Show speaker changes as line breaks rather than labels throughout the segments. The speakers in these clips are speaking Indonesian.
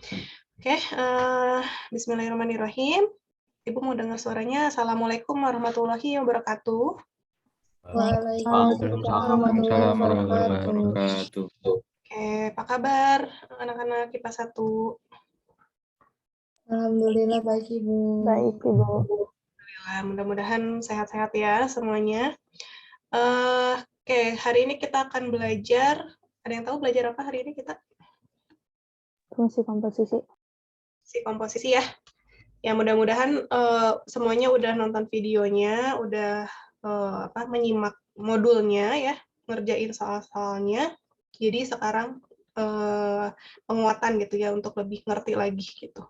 Oke, bismillahirrahmanirrahim. Ibu mau dengar suaranya. Assalamualaikum warahmatullahi wabarakatuh.
Waalaikumsalam warahmatullahi wabarakatuh.
Oke, apa kabar anak-anak IPA 1?
Alhamdulillah baik Ibu.
Baik, Ibu.
Alhamdulillah, mudah-mudahan sehat-sehat ya semuanya. Oke, hari ini kita akan belajar. Ada yang tahu belajar apa hari ini kita?
Fungsi komposisi.
Si komposisi ya. Ya mudah-mudahan semuanya udah nonton videonya, udah menyimak modulnya ya, ngerjain soal-soalnya. Jadi sekarang penguatan gitu ya untuk lebih ngerti lagi gitu.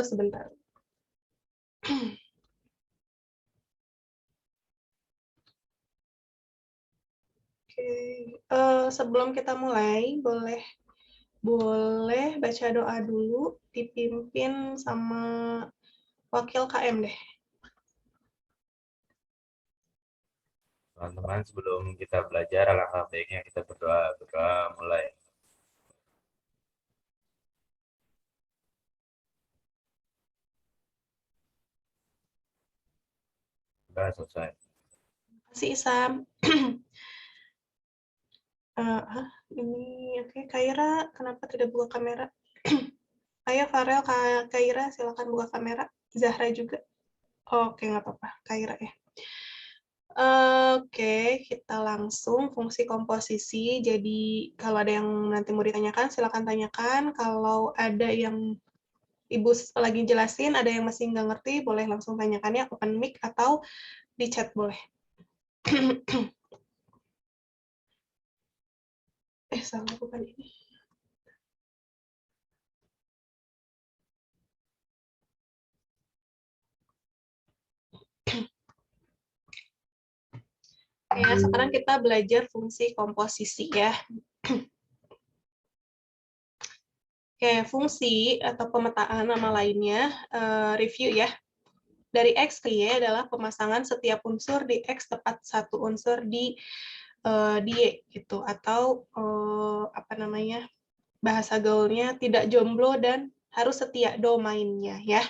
Sebentar. Oke, sebelum kita mulai boleh baca doa dulu, dipimpin sama wakil KM deh.
Teman-teman, sebelum kita belajar, alangkah baiknya kita berdoa mulai. Sudah selesai.
Terima kasih Isam. Ini oke, Kaira, kenapa tidak buka kamera? Ayo Farel, Kaira, silakan buka kamera. Zahra juga. Oke, nggak apa-apa, Kaira ya. Oke, kita langsung fungsi komposisi. Jadi kalau ada yang nanti mau ditanyakan, silakan tanyakan. Kalau ada yang Ibu lagi jelasin, ada yang masih nggak ngerti, boleh langsung tanyakan ya, open mic atau di chat boleh. Salah bukan ini. Ya, sekarang kita belajar fungsi komposisi ya. Oke, fungsi atau pemetaan nama lainnya, review ya. Dari X ke Y adalah pemasangan setiap unsur di X tepat satu unsur di Y gitu, atau bahasa gaulnya tidak jomblo dan harus setia domainnya ya.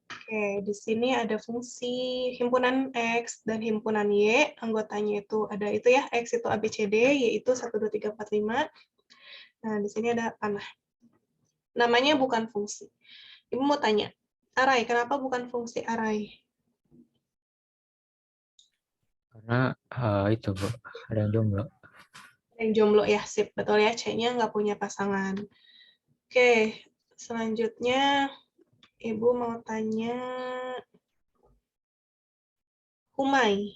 Oke, di sini ada fungsi himpunan X dan himpunan Y, anggotanya itu ada itu ya, X itu ABCD, Y itu 1, 2, 3, 4, 5. Nah, di sini ada panah. Namanya bukan fungsi. Ibu mau tanya, array, kenapa bukan fungsi array?
Karena itu Bu, ada yang jomblo.
Yang jomblo ya, sip, betul ya, C-nya nggak punya pasangan. Oke, selanjutnya Ibu mau tanya Humay.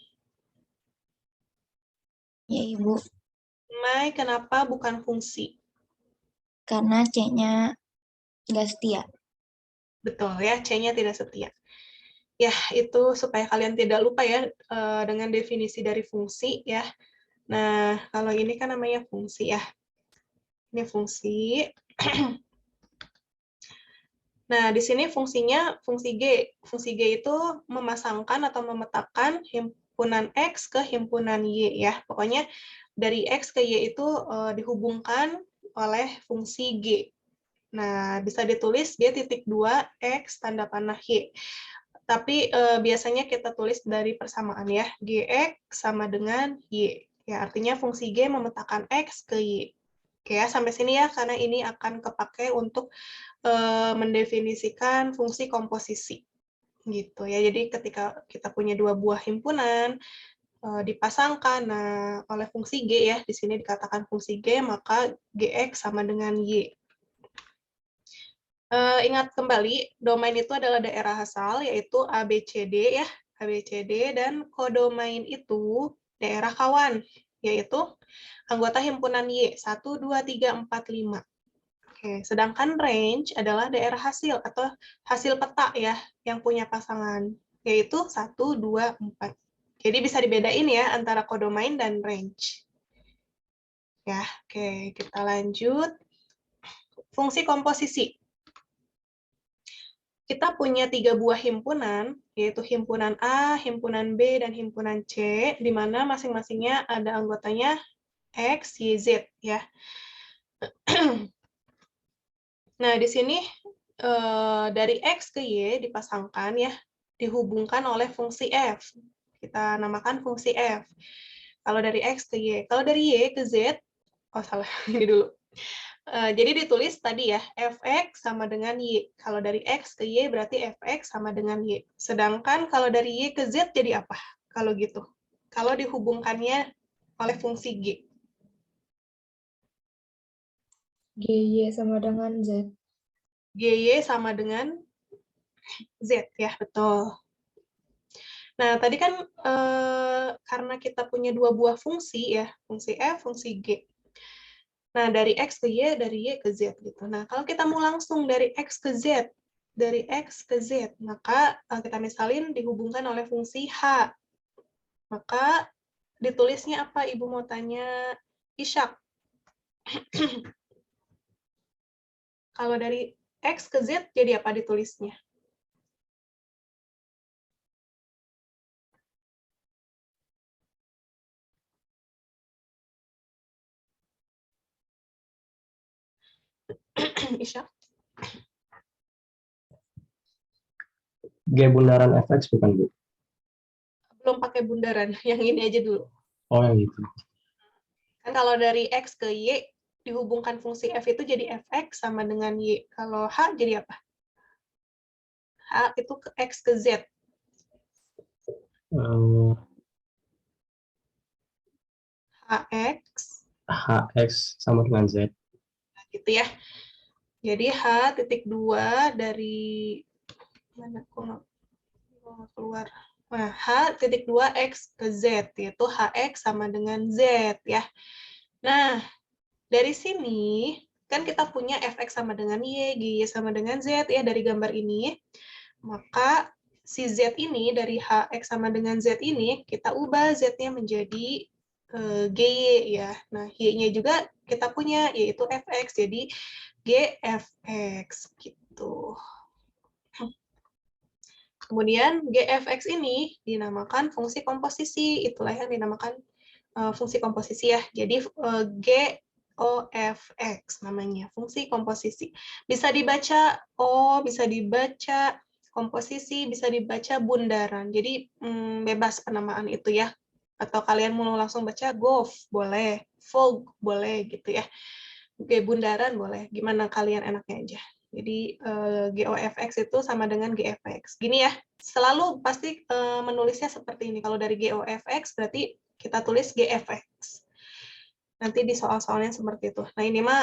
Ya Ibu,
Humay, kenapa bukan fungsi?
karena C-nya nggak setia.
Betul ya, C-nya tidak setia. Ya, itu supaya kalian tidak lupa ya dengan definisi dari fungsi ya. Nah, kalau ini kan namanya fungsi ya. Ini fungsi. Nah, di sini fungsinya fungsi G. Fungsi G itu memasangkan atau memetakan himpunan X ke himpunan Y ya. Pokoknya dari X ke Y itu dihubungkan oleh fungsi G. Nah, bisa ditulis G titik 2 X tanda panah Y. Tapi biasanya kita tulis dari persamaan ya. Gx sama dengan Y. Ya, artinya fungsi G memetakan X ke Y. Oke ya, sampai sini ya, karena ini akan kepake untuk mendefinisikan fungsi komposisi gitu ya. Jadi ketika kita punya dua buah himpunan dipasangkan oleh fungsi G ya, di sini dikatakan fungsi G, maka Gx sama dengan Y. Ingat kembali, domain itu adalah daerah asal, yaitu ABCD ya, ABCD, dan kodomain itu daerah kawan, yaitu anggota himpunan Y, 1, 2, 3, 4, 5. Oke, sedangkan range adalah daerah hasil atau hasil peta ya yang punya pasangan, yaitu 1, 2, 4. Jadi bisa dibedain ya antara kodomain dan range. Ya, oke, kita lanjut. Fungsi komposisi. Kita punya 3 buah himpunan, yaitu himpunan A, himpunan B, dan himpunan C, di mana masing-masingnya ada anggotanya X, Y, Z ya. Nah, di sini dari X ke Y dipasangkan ya, dihubungkan oleh fungsi F. Kita namakan fungsi F. Kalau dari X ke Y. Kalau dari Y ke Z, oh salah, ini dulu. Jadi ditulis tadi ya, fx sama dengan y. Kalau dari x ke y berarti fx sama dengan y. Sedangkan kalau dari y ke z jadi apa? Kalau gitu. Kalau dihubungkannya oleh fungsi g.
GY sama dengan Z.
gy sama dengan z ya, betul. Nah, tadi kan karena kita punya dua buah fungsi ya, fungsi f, fungsi g. Nah, dari X ke Y, dari Y ke Z. Gitu. Nah, kalau kita mau langsung dari X ke Z, dari X ke Z, maka kita misalin dihubungkan oleh fungsi H. Maka ditulisnya apa? Ibu mau tanya Ishak. Kalau dari X ke Z, jadi apa ditulisnya? Ishak?
G bundaran fx bukan, Bu?
Belum pakai bundaran, yang ini aja dulu.
Oh, yang itu.
Kan kalau dari X ke Y, dihubungkan fungsi F itu jadi fx sama dengan Y. Kalau H jadi apa? H itu ke X ke Z. HX.
Hx sama dengan Z.
Gitu ya. Jadi H.2 dari mana kok nggak keluar. Nah, H.2 X ke Z, yaitu HX sama dengan Z ya. Nah, dari sini kan kita punya Fx sama dengan Y, GY sama dengan Z ya dari gambar ini. Maka si Z ini dari HX sama dengan Z ini kita ubah Z-nya menjadi GY ya. Nah, Y-nya juga kita punya yaitu Fx, jadi GFX gitu. Kemudian GFX ini dinamakan fungsi komposisi, itulah yang dinamakan fungsi komposisi ya. Jadi GOFX namanya, fungsi komposisi. Bisa dibaca O, bisa dibaca komposisi, bisa dibaca bundaran. Jadi bebas penamaan itu ya. Atau kalian mau langsung baca GOF, boleh. FOG, boleh gitu ya. G bundaran boleh. Gimana kalian enaknya aja. Jadi GOFX itu sama dengan GFX. Gini ya, selalu pasti menulisnya seperti ini. Kalau dari GOFX berarti kita tulis GFX. Nanti di soal-soalnya seperti itu. Nah, ini mah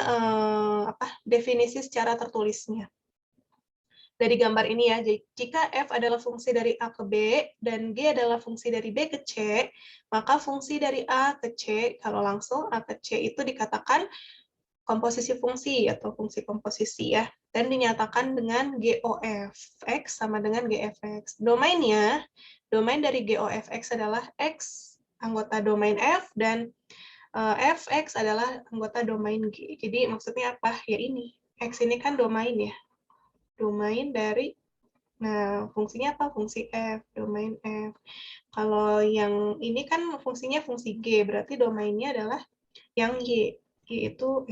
definisi secara tertulisnya. Dari gambar ini ya, jika F adalah fungsi dari A ke B dan G adalah fungsi dari B ke C, maka fungsi dari A ke C, kalau langsung A ke C itu dikatakan komposisi fungsi atau fungsi komposisi ya, dan dinyatakan dengan GOFX sama dengan GFX. Domainnya, domain dari GOFX adalah X anggota domain F dan Fx adalah anggota domain G. Jadi maksudnya apa? Ya ini, X ini kan domain ya, domain dari, nah fungsinya apa? Fungsi F, domain F. Kalau yang ini kan fungsinya fungsi G, berarti domainnya adalah yang Y. Y itu,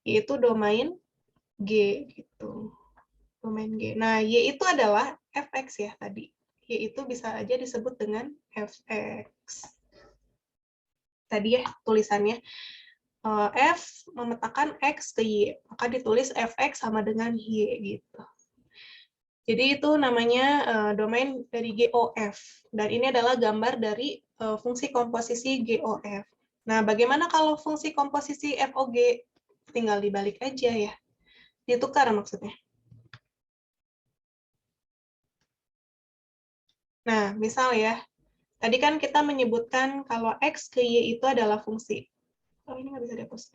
yaitu domain G gitu. Domain G. Nah, Y itu adalah Fx ya tadi. Y itu bisa aja disebut dengan Fx. Tadi ya tulisannya. F memetakan X ke Y, maka ditulis Fx sama dengan Y gitu. Jadi itu namanya domain dari GOF. Dan ini adalah gambar dari fungsi komposisi GOF. Nah, bagaimana kalau fungsi komposisi FOG? Tinggal dibalik aja ya. Ditukar maksudnya. Nah, misal ya, tadi kan kita menyebutkan kalau X ke Y itu adalah fungsi. Oh, ini nggak bisa dihapus.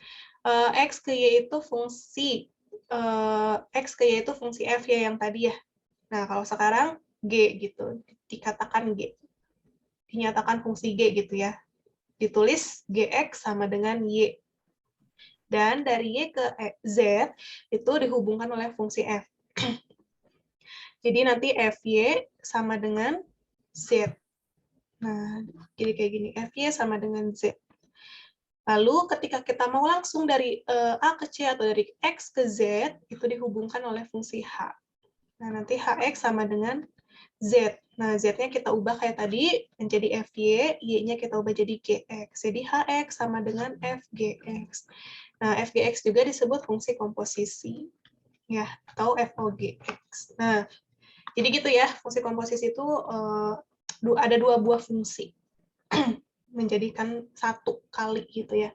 X ke Y itu fungsi. X ke Y itu fungsi F ya yang tadi ya. Nah, kalau sekarang G gitu, dikatakan G. Dinyatakan fungsi G gitu ya. Ditulis GX sama dengan Y. Dan dari Y ke Z itu dihubungkan oleh fungsi F. Jadi nanti FY sama dengan Z. Nah, jadi kayak gini, FY sama dengan Z. Lalu ketika kita mau langsung dari A ke C atau dari X ke Z, itu dihubungkan oleh fungsi H. Nah, nanti HX sama dengan Z. Nah, Z-nya kita ubah kayak tadi menjadi FY, Y-nya kita ubah jadi GX. Jadi HX sama dengan FGX. Nah, FGX juga disebut fungsi komposisi, ya, atau FOGX. Nah, jadi gitu ya, fungsi komposisi itu ada dua buah fungsi. Menjadikan satu kali gitu ya.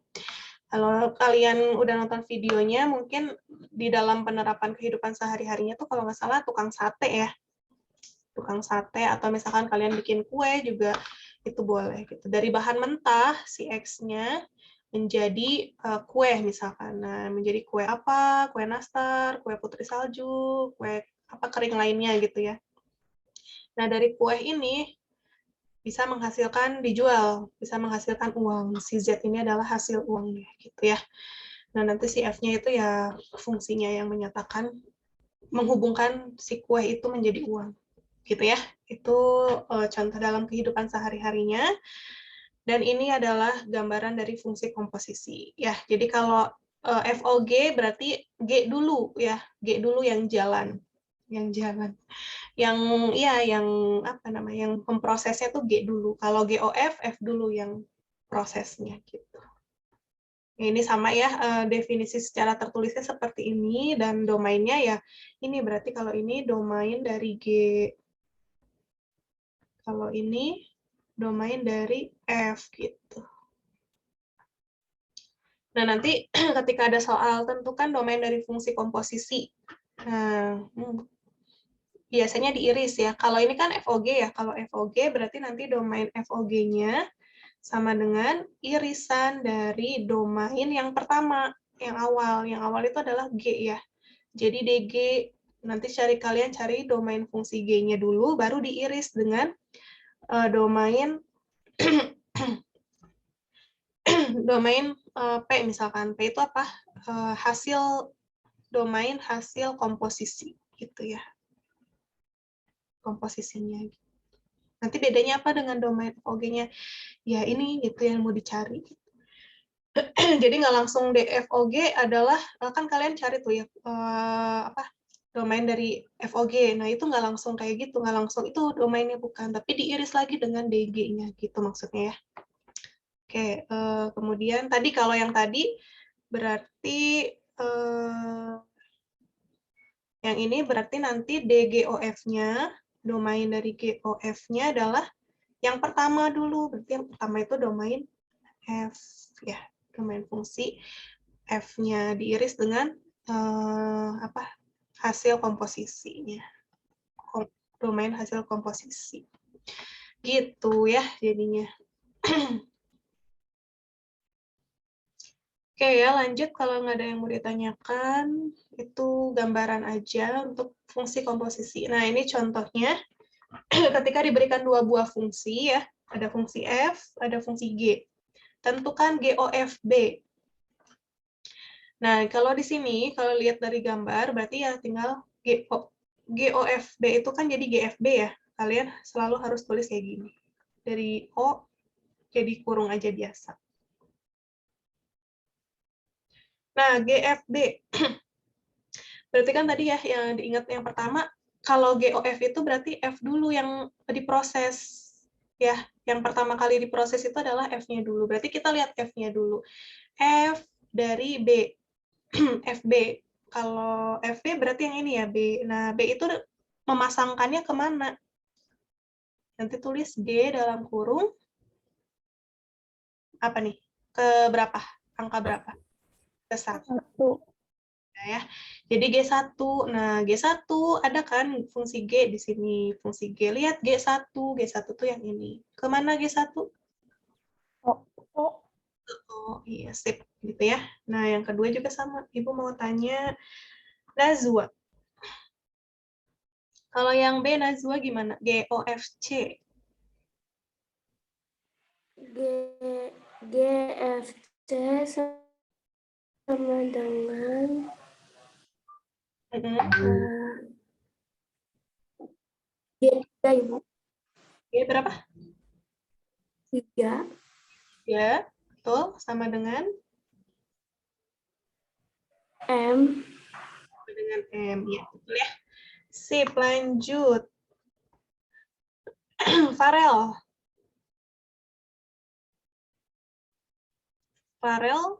Kalau kalian udah nonton videonya, mungkin di dalam penerapan kehidupan sehari-harinya tuh kalau nggak salah tukang sate ya. Tukang sate atau misalkan kalian bikin kue juga itu boleh gitu. Dari bahan mentah si X-nya menjadi kue misalkan. Nah, menjadi kue apa? Kue nastar, kue putri salju, kue apa kering lainnya gitu ya. Nah, dari kue ini bisa menghasilkan dijual, bisa menghasilkan uang. Si Z ini adalah hasil uangnya, gitu ya. Nah, nanti si F-nya itu ya fungsinya yang menyatakan, menghubungkan si kue itu menjadi uang. Gitu ya. Itu contoh dalam kehidupan sehari-harinya. Dan ini adalah gambaran dari fungsi komposisi. Ya, jadi kalau FOG berarti G dulu ya, G dulu yang jalan. Yang jalan. Yang apa namanya, yang pemprosesnya tuh G dulu. Kalau GOF, F dulu yang prosesnya gitu. Ini sama ya, definisi secara tertulisnya seperti ini, dan domainnya ya ini berarti kalau ini domain dari G, kalau ini domain dari F gitu. Nah, nanti ketika ada soal tentukan domain dari fungsi komposisi. Nah, biasanya diiris ya. Kalau ini kan FOG ya. Kalau FOG berarti nanti domain FOG-nya sama dengan irisan dari domain yang pertama, yang awal. Yang awal itu adalah G ya. Jadi DG, nanti kalian cari domain fungsi G-nya dulu, baru diiris dengan domain domain P misalkan. P itu apa? Domain hasil komposisi gitu ya. Komposisinya. Nanti bedanya apa dengan domain FOG-nya? Ya ini gitu yang mau dicari. Jadi nggak langsung DFOG adalah, kan kalian cari tuh ya, domain dari FOG. Nah itu nggak langsung kayak gitu, nggak langsung itu domainnya bukan, tapi diiris lagi dengan DG-nya gitu maksudnya ya. Oke, kemudian tadi kalau yang tadi berarti yang ini berarti nanti DGOF-nya, domain dari GOF-nya adalah yang pertama dulu, berarti yang pertama itu domain F, ya, domain fungsi F-nya diiris dengan hasil komposisinya, domain hasil komposisi, gitu ya jadinya. Oke ya, lanjut kalau nggak ada yang mau ditanyakan, itu gambaran aja untuk fungsi komposisi. Nah, ini contohnya ketika diberikan dua buah fungsi ya, ada fungsi F, ada fungsi G. Tentukan GOFB. Nah, kalau di sini, kalau lihat dari gambar, berarti ya tinggal GOFB itu kan jadi GFB ya. Kalian selalu harus tulis kayak gini. Dari O jadi kurung aja biasa. Nah, GFB. Berarti kan tadi ya, yang diingat yang pertama, kalau GOF itu berarti F dulu yang diproses. Ya, yang pertama kali diproses itu adalah F-nya dulu. Berarti kita lihat F-nya dulu. F dari B. FB. Kalau FB berarti yang ini ya, B. Nah, B itu memasangkannya kemana? Nanti tulis G dalam kurung, apa nih? Ke berapa? Angka berapa? Ke 1. Nah, ya. Jadi G1. Nah, G1 ada kan fungsi G di sini. Fungsi G. Lihat G1. G1 tuh yang ini. Kemana G1? Oh, iya, sip. Gitu ya. Nah, yang kedua juga sama. Ibu mau tanya Nazwa. Kalau yang B, Nazwa gimana? GOFC.
GFC sama dengan G3, Ibu.
G berapa?
3.
Ya. Betul, sama dengan
M.
M. Ya, betul ya. Sip, lanjut. Farel. Farel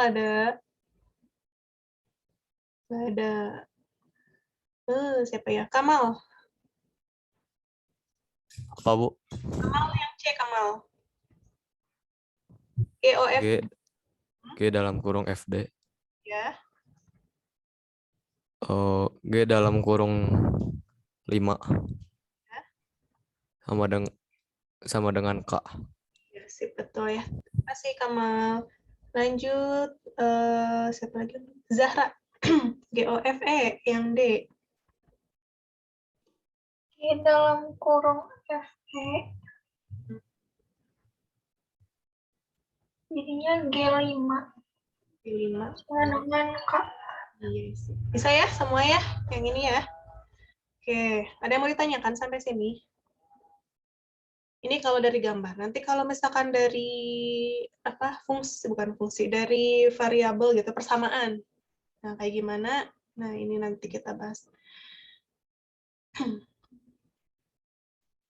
ada. Nggak ada. Siapa ya? Kamal.
Apa, Bu?
Yang C, Kamal. GOF
G dalam kurung FD.
ya.
G dalam kurung 5 sama dengan K.
Ya, sip, betul ya. Terima kasih, Kamal. Lanjut, siapa lagi? Zahra. GOFE yang D.
G dalam kurung FE. Jadinya G5
5.
sama dengan K.
Iya, sip. Bisa ya semua ya? Yang ini ya. Oke, ada yang mau ditanyakan sampai sini? Ini kalau dari gambar. Nanti kalau misalkan dari bukan fungsi, dari variabel gitu, persamaan. Nah, kayak gimana? Nah, ini nanti kita bahas.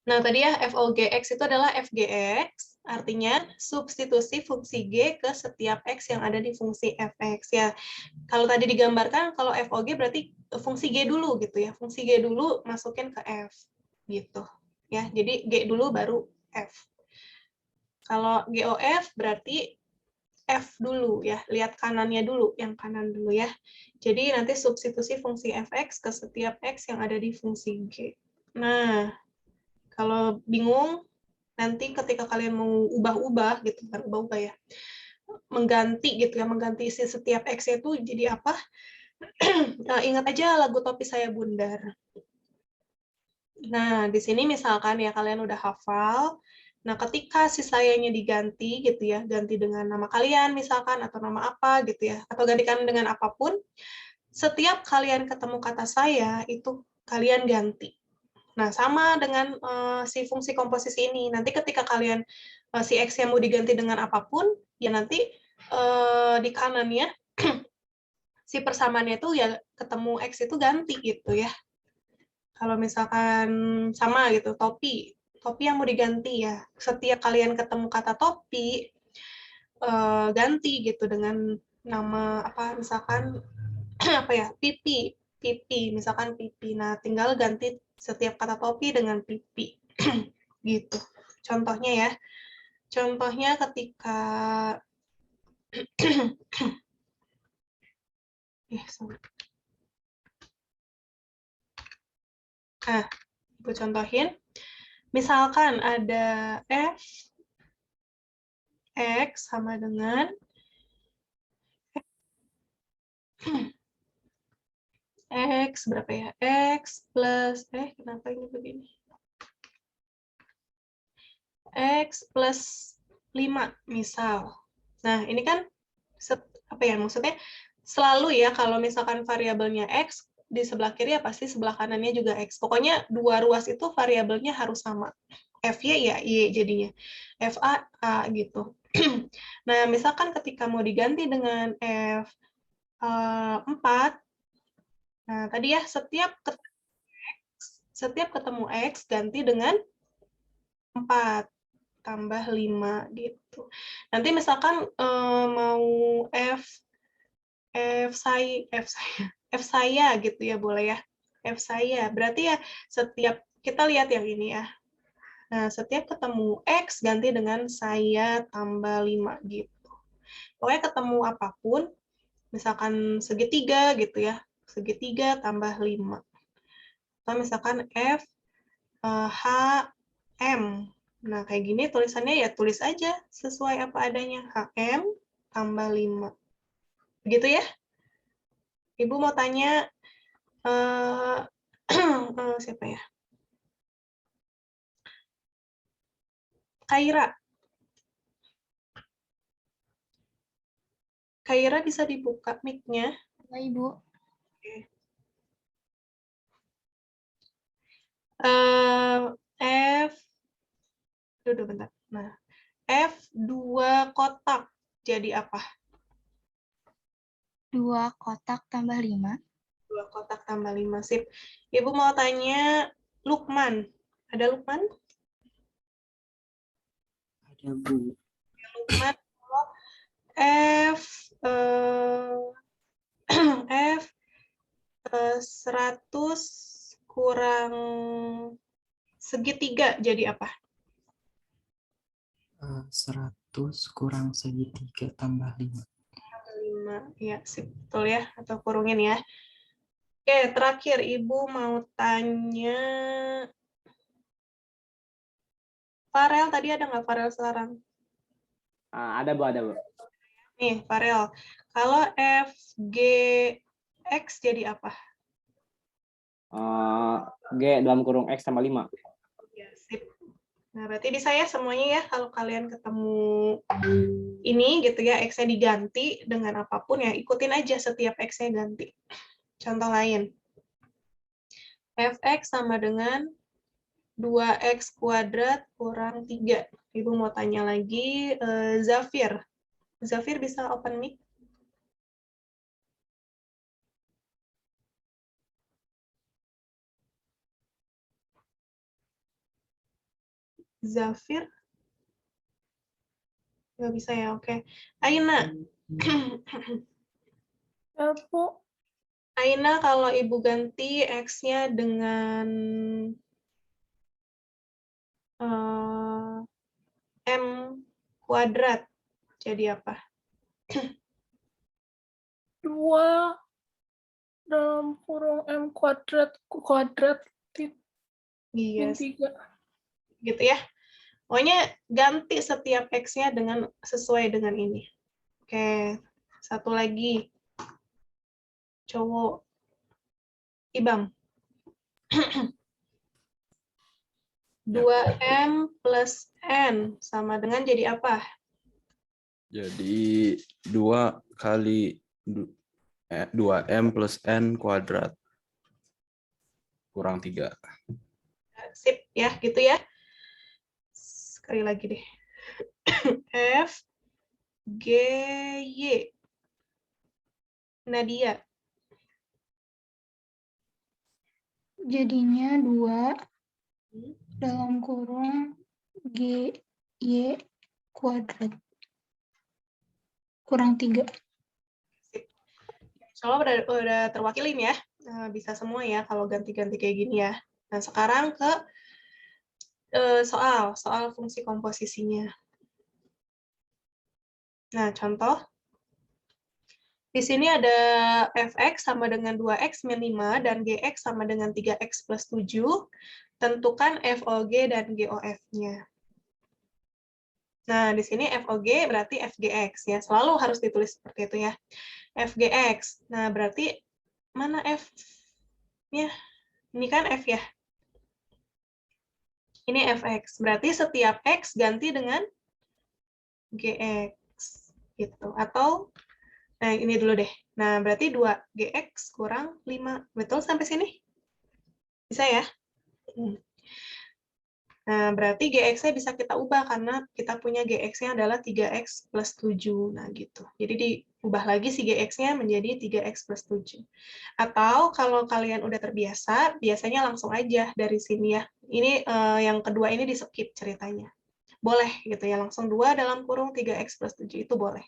Nah, tadi ya FOGX itu adalah FGX, artinya substitusi fungsi G ke setiap X yang ada di fungsi Fx. Ya, kalau tadi digambarkan, kalau FOG berarti fungsi G dulu gitu ya. Fungsi G dulu masukin ke F. Gitu. Ya, jadi G dulu baru F. Kalau GOF berarti F dulu ya, lihat kanannya dulu, yang kanan dulu ya. Jadi nanti substitusi fungsi Fx ke setiap X yang ada di fungsi G. Nah, kalau bingung, nanti ketika kalian mau ubah-ubah gitu, bukan ubah-ubah ya, mengganti gitu ya, mengganti isi setiap X itu jadi apa? Nah, ingat aja lagu Topi Saya Bundar. Nah, di sini misalkan ya kalian udah hafal, nah ketika si sayanya diganti gitu ya, ganti dengan nama kalian misalkan, atau nama apa gitu ya, atau gantikan dengan apapun, setiap kalian ketemu kata saya, itu kalian ganti. Nah, sama dengan si fungsi komposisi ini. Nanti ketika kalian si X yang mau diganti dengan apapun, ya nanti di kanannya si persamaannya itu ya ketemu X itu ganti gitu ya. Kalau misalkan sama gitu, topi yang mau diganti ya. Setiap kalian ketemu kata topi, ganti gitu dengan nama apa misalkan apa ya, pipi misalkan pipi. Nah, tinggal ganti setiap kata topi dengan pipi gitu. Contohnya ya. Contohnya ketika nah, Ibu contohin. Misalkan ada F X sama dengan X berapa ya? X plus kenapa ini begini? X plus 5 misal. Nah, ini kan apa ya maksudnya? Selalu ya kalau misalkan variabelnya X di sebelah kiri ya pasti sebelah kanannya juga X. Pokoknya dua ruas itu variabelnya harus sama. FY ya Y jadinya. FA A gitu. Nah, misalkan ketika mau diganti dengan F4, nah tadi ya setiap ketemu X ganti dengan 4 tambah 5 gitu. Nanti misalkan mau F saya gitu ya boleh ya. F saya. Berarti ya setiap kita lihat yang ini ya. Nah, setiap ketemu X ganti dengan saya tambah 5 gitu. Pokoknya ketemu apapun, misalkan segitiga gitu ya. Segitiga tambah 5. Atau misalkan F H M. Nah, kayak gini tulisannya ya tulis aja sesuai apa adanya. HM tambah 5. Begitu ya? Ibu mau tanya siapa ya? Kaira. Kaira bisa dibuka mic-nya.
Ya, Ibu.
F Duduk bentar. Nah, F2 kotak jadi apa?
2 kotak tambah 5.
2 kotak tambah 5. Sip. Ibu mau tanya Lukman. Ada Lukman?
Ada Bu.
Lukman, F F 100 kurang segitiga jadi apa?
100 kurang segitiga tambah 5.
5. Ya, sip. Betul ya. Atau kurungin ya. Oke, terakhir Ibu mau tanya Farel. Tadi ada nggak Farel sekarang?
Ada Bu, ada Bu.
Nih, Farel. Kalau FGX jadi apa?
G dalam kurung X tambah 5.
Ya, sip. Nah, berarti bisa ya semuanya ya, kalau kalian ketemu ini gitu ya, X-nya diganti dengan apapun ya, ikutin aja setiap X-nya ganti. Contoh lain. Fx sama dengan 2x kuadrat kurang 3. Ibu mau tanya lagi, Zafir. Zafir bisa open mic? Zafir? Nggak bisa ya, oke. Aina. Aina, kalau Ibu ganti X-nya dengan M kuadrat, jadi apa?
2 dalam kurung M kuadrat
Iya,
min 3.
gitu ya. Pokoknya ganti setiap X-nya dengan sesuai dengan ini. Oke, satu lagi. Cowok. Ibam. 2M plus N sama dengan jadi apa?
Jadi 2 kali 2M plus N kuadrat kurang 3.
Sip ya, gitu ya. Sekali lagi deh. F, G, Y. Nadia.
Jadinya 2 dalam kurung G, Y kuadrat kurang 3.
Soalnya udah terwakilin ya. Bisa semua ya kalau ganti-ganti kayak gini ya. Nah, sekarang ke soal fungsi komposisinya. Nah, contoh. Di sini ada fx sama dengan 2x min 5 dan gx sama dengan 3x plus 7. Tentukan FOG dan GOF-nya. Nah, di sini FOG berarti FGX ya. Selalu harus ditulis seperti itu ya. FGX. Nah, berarti mana F-nya? Ini kan F ya. Ini FX. Berarti setiap X ganti dengan GX. Gitu. Atau, nah ini dulu deh. Nah, berarti 2GX kurang 5. Betul sampai sini? Bisa ya? Nah, berarti GX-nya bisa kita ubah karena kita punya GX-nya adalah 3X plus 7. Nah, gitu. Jadi diubah lagi si GX-nya menjadi 3X plus 7. Atau kalau kalian udah terbiasa, biasanya langsung aja dari sini ya. Ini yang kedua ini di-skip ceritanya. Boleh gitu ya, langsung 2 dalam kurung 3X plus 7 itu boleh.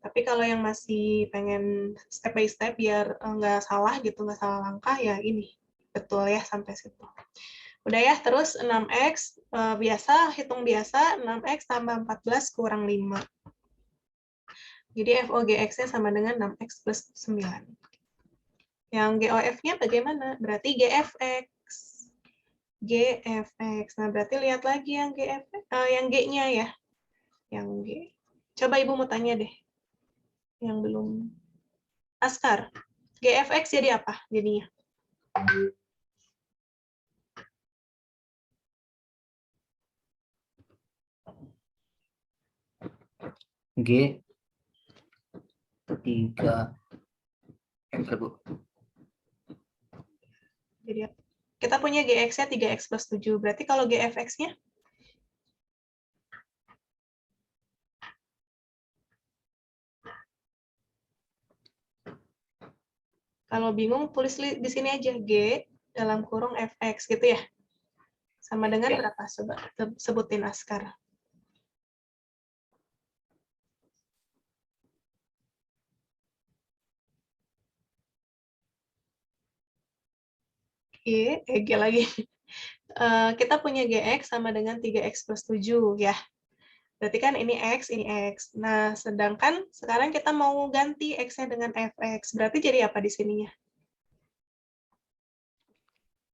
Tapi kalau yang masih pengen step by step biar nggak salah gitu, nggak salah langkah, ya ini. Betul ya sampai situ. Udah ya, terus 6X, biasa, hitung biasa, 6X tambah 14 kurang 5. Jadi FOGX-nya sama dengan 6X plus 9. Yang GOF-nya bagaimana? Berarti GFX. GFX. Nah, berarti lihat lagi yang yang G-nya ya. Yang G. Coba Ibu mau tanya deh. Yang belum. Askar. GFX jadi apa jadinya?
G 3 Bu.
Jadi kita punya GX-nya 3X plus 7. Berarti kalau GFX-nya? Kalau bingung, tulis di sini aja G dalam kurung fx gitu ya. Sama dengan berapa? Sebutin Askar. G lagi. Kita punya GX sama dengan 3X plus 7 ya. Berarti kan ini X, ini X. Nah, sedangkan sekarang kita mau ganti X-nya dengan Fx. Berarti jadi apa di sininya?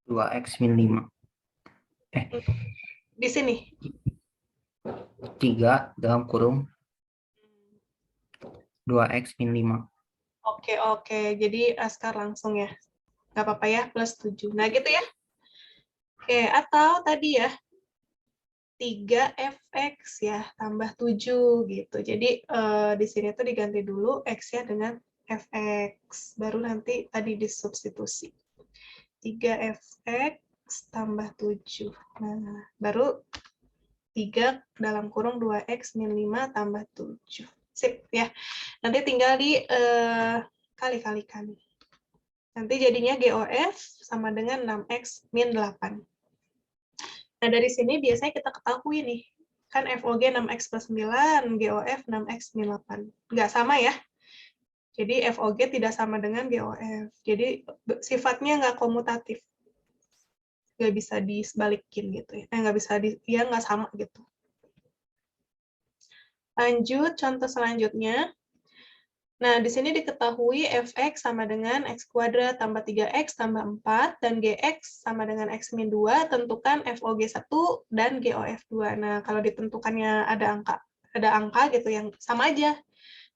2x min 5.
Di sini.
3 dalam kurung 2x min 5.
Oke. Jadi Askar langsung ya. Nggak apa-apa ya, plus 7. Nah, gitu ya. Oke, atau tadi ya, 3fx ya, tambah 7 gitu. Jadi di sini tuh diganti dulu x-nya dengan fx. Baru nanti tadi disubstitusi. 3fx tambah 7. Nah, baru 3 dalam kurung 2x min 5 tambah 7. Sip ya. Nanti tinggal di kali-kalikan. Nanti jadinya GOF sama dengan 6x min 8. Nah, dari sini biasanya kita ketahui nih, kan FOG 6x plus 9, GOF 6x min 8. Nggak sama ya. Jadi FOG tidak sama dengan GOF. Jadi sifatnya nggak komutatif. Nggak bisa disebalikin gitu ya. Nggak bisa, ya nggak sama gitu. Lanjut, contoh selanjutnya. Nah, di sini diketahui fx sama dengan x kuadrat tambah 3x tambah 4, dan gx sama dengan x min 2, tentukan FOG 1 dan GOF 2. Nah, kalau ditentukannya ada angka gitu yang sama aja.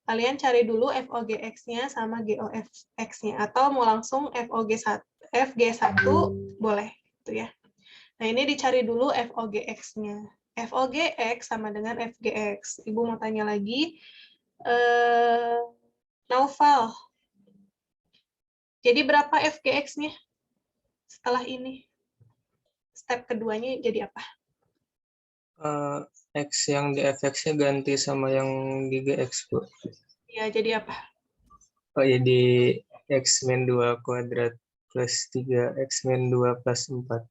Kalian cari dulu FOG x-nya sama GOF x-nya, atau mau langsung FG 1 boleh gitu ya. Nah, ini dicari dulu FOG x-nya. FOG x sama dengan FGX. Ibu mau tanya lagi. Naufal. Jadi berapa FGX-nya setelah ini? Step keduanya jadi apa?
X yang di fx-nya ganti sama yang di gx, Bu.
Ya, jadi apa?
Oh, jadi x min 2 kuadrat plus 3x min 2 plus 4.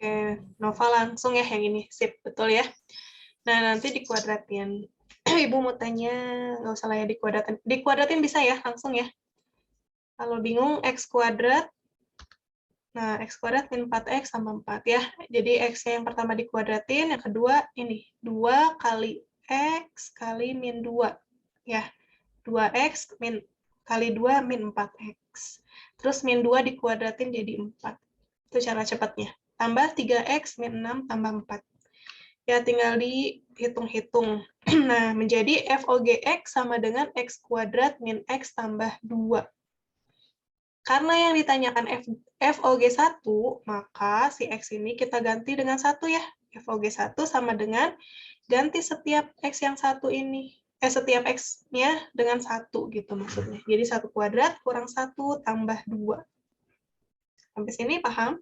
Oke, Nova langsung ya yang ini. Sip, betul ya. Nah, nanti dikuadratin. Ibu mau tanya, nggak usah lah ya dikuadratin. Dikuadratin bisa ya, langsung ya. Kalau bingung, x kuadrat. Nah, x kuadrat min 4x sama 4 ya. Jadi x-nya yang pertama dikuadratin, yang kedua ini. 2 kali x kali min 2. Ya, 2x kali 2 min 4x. Terus min 2 dikuadratin jadi 4. Itu cara cepatnya. Tambah 3x min 6 tambah 4. Ya, tinggal dihitung-hitung. Nah, menjadi FOGX sama dengan x kuadrat min x tambah 2. Karena yang ditanyakan FOG 1, maka si x ini kita ganti dengan 1 ya. FOG 1 sama dengan ganti setiap x yang 1 ini. Setiap x-nya dengan 1 gitu maksudnya. Jadi 1 kuadrat kurang 1 tambah 2. Sampai sini paham?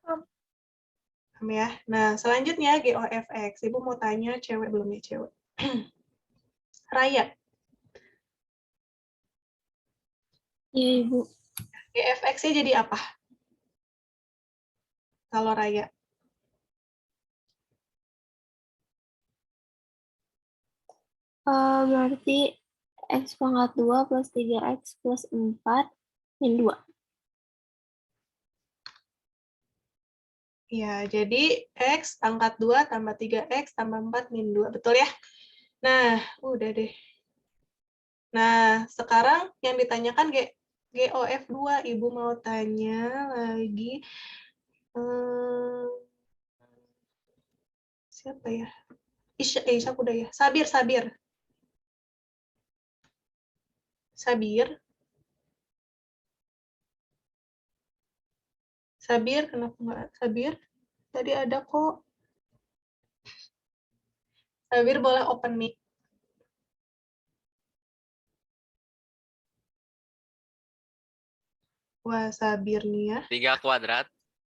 Paham ya? Nah, selanjutnya GOFX. Ibu mau tanya cewek belum ya cewek? Raya.
Iya, Ibu.
GFX-nya jadi apa? Kalau Raya.
Berarti x pangkat 2 plus 3x plus 4 min 2.
Ya, jadi x pangkat 2 tambah 3x tambah 4 min 2. Betul ya? Nah, udah deh. Nah, sekarang yang ditanyakan GOF2. Ibu mau tanya lagi. Siapa ya? Isya udah ya. Sabir. Sabir, kenapa nggak Sabir? Tadi ada kok. Sabir boleh open mic. Wah, Sabir nih ya.
3 kuadrat.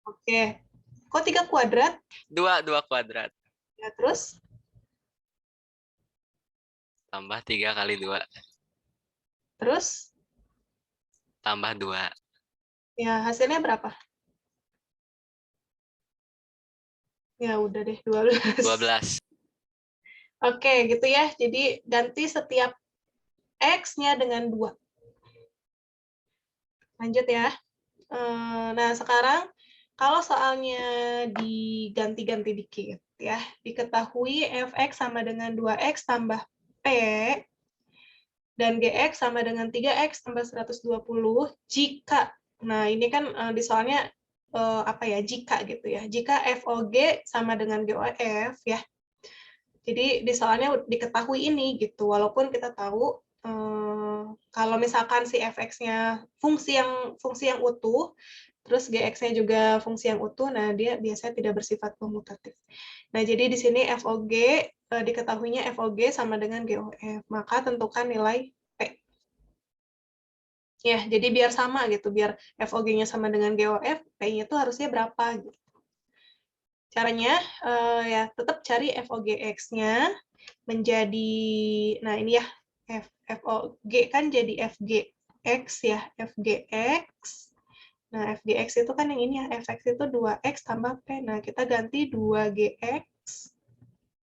Oke. Kok 3 kuadrat?
2 kuadrat.
Ya, terus?
Tambah 3 kali 2.
Terus,
Tambah 2.
ya hasilnya berapa? Ya udah deh, 12.
12.
Oke, gitu ya. Jadi ganti setiap X-nya dengan 2. Lanjut ya. Nah, sekarang kalau soalnya diganti-ganti dikit ya, diketahui fx sama dengan 2x tambah p dan gx sama dengan 3x tambah 120 jika, nah ini kan di soalnya apa ya, jika gitu ya, jika FOG sama dengan GOF ya. Jadi di soalnya diketahui ini gitu, walaupun kita tahu kalau misalkan si fx-nya fungsi yang utuh, terus gx-nya juga fungsi yang utuh, nah dia biasanya tidak bersifat komutatif. Nah, jadi di sini FOG diketahuinya FOG sama dengan GOF, maka tentukan nilai P. Ya, jadi biar sama gitu, biar FOG-nya sama dengan GOF, P-nya itu harusnya berapa gitu. Caranya ya tetap cari FOGX-nya menjadi, nah ini ya, FOG kan jadi FGX ya, FGX. Nah, FGX itu kan yang ini ya, Fx itu 2x tambah P. Nah, kita ganti 2gx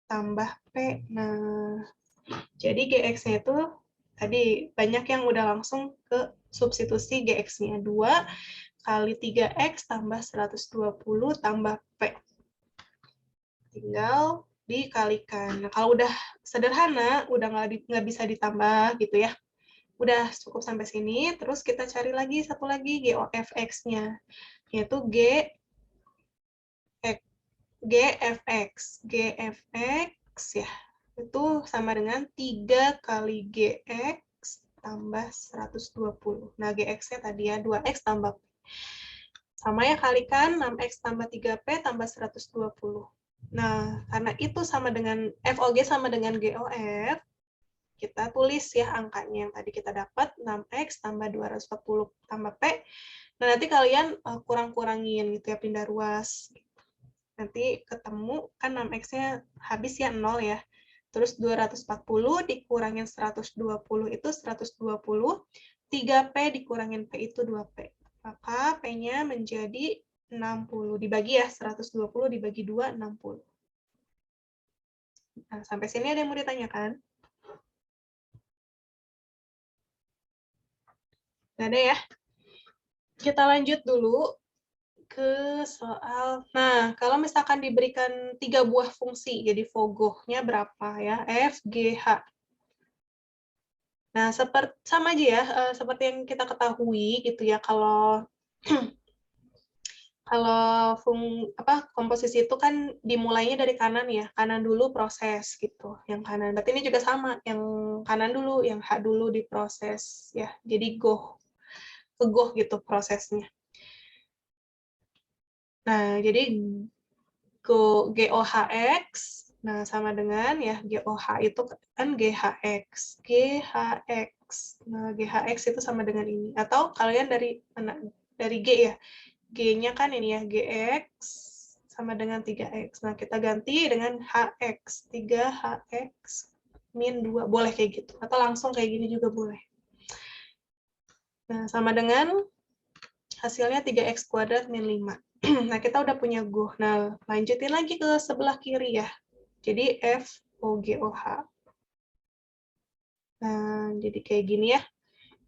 tambah P. Nah, jadi gx-nya itu tadi banyak yang udah langsung ke substitusi gx-nya 2 kali 3x tambah 120 tambah P. Tinggal dikalikan. Nah, kalau udah sederhana, udah nggak bisa ditambah gitu ya. Udah cukup sampai sini, terus kita cari lagi satu lagi GOFX-nya, yaitu GFX. GFX ya, itu sama dengan 3 kali GX tambah 120. Nah, GX-nya tadi ya, 2X tambah P. Sama ya, kalikan 6X tambah 3P tambah 120. Nah, karena itu sama dengan, FOG sama dengan GOF, kita tulis ya angkanya yang tadi kita dapat, 6X tambah 240 tambah P. Nah, nanti kalian kurang-kurangin gitu ya, pindah ruas. Nanti ketemu, kan 6X-nya habis ya, 0 ya. Terus 240 dikurangin 120 itu 120, 3P dikurangin P itu 2P. Maka P-nya menjadi 60. Dibagi ya, 120 dibagi 2, 60. Nah, sampai sini ada yang mau ditanyakan? Nggak ada ya? Kita lanjut dulu ke soal, nah kalau misalkan diberikan 3 buah fungsi, jadi fogohnya berapa ya, F, G, H. Nah, sama aja ya, seperti yang kita ketahui gitu ya, kalau komposisi itu kan dimulainya dari kanan ya, kanan dulu proses gitu, yang kanan. Berarti ini juga sama, yang kanan dulu, yang H dulu diproses ya, jadi ke goh gitu prosesnya. Nah, jadi GOHX, nah sama dengan ya GOH itu kan GHX. GHX. Nah, GHX itu sama dengan ini. Atau kalian dari G ya. G-nya kan ini ya, GX sama dengan 3X. Nah, kita ganti dengan HX. 3HX min 2. Boleh kayak gitu. Atau langsung kayak gini juga boleh. Nah, sama dengan hasilnya 3X kuadrat min 5. Nah, kita udah punya GOH. Nah, lanjutin lagi ke sebelah kiri ya. Jadi F, O, G, O, H. Nah, jadi kayak gini ya.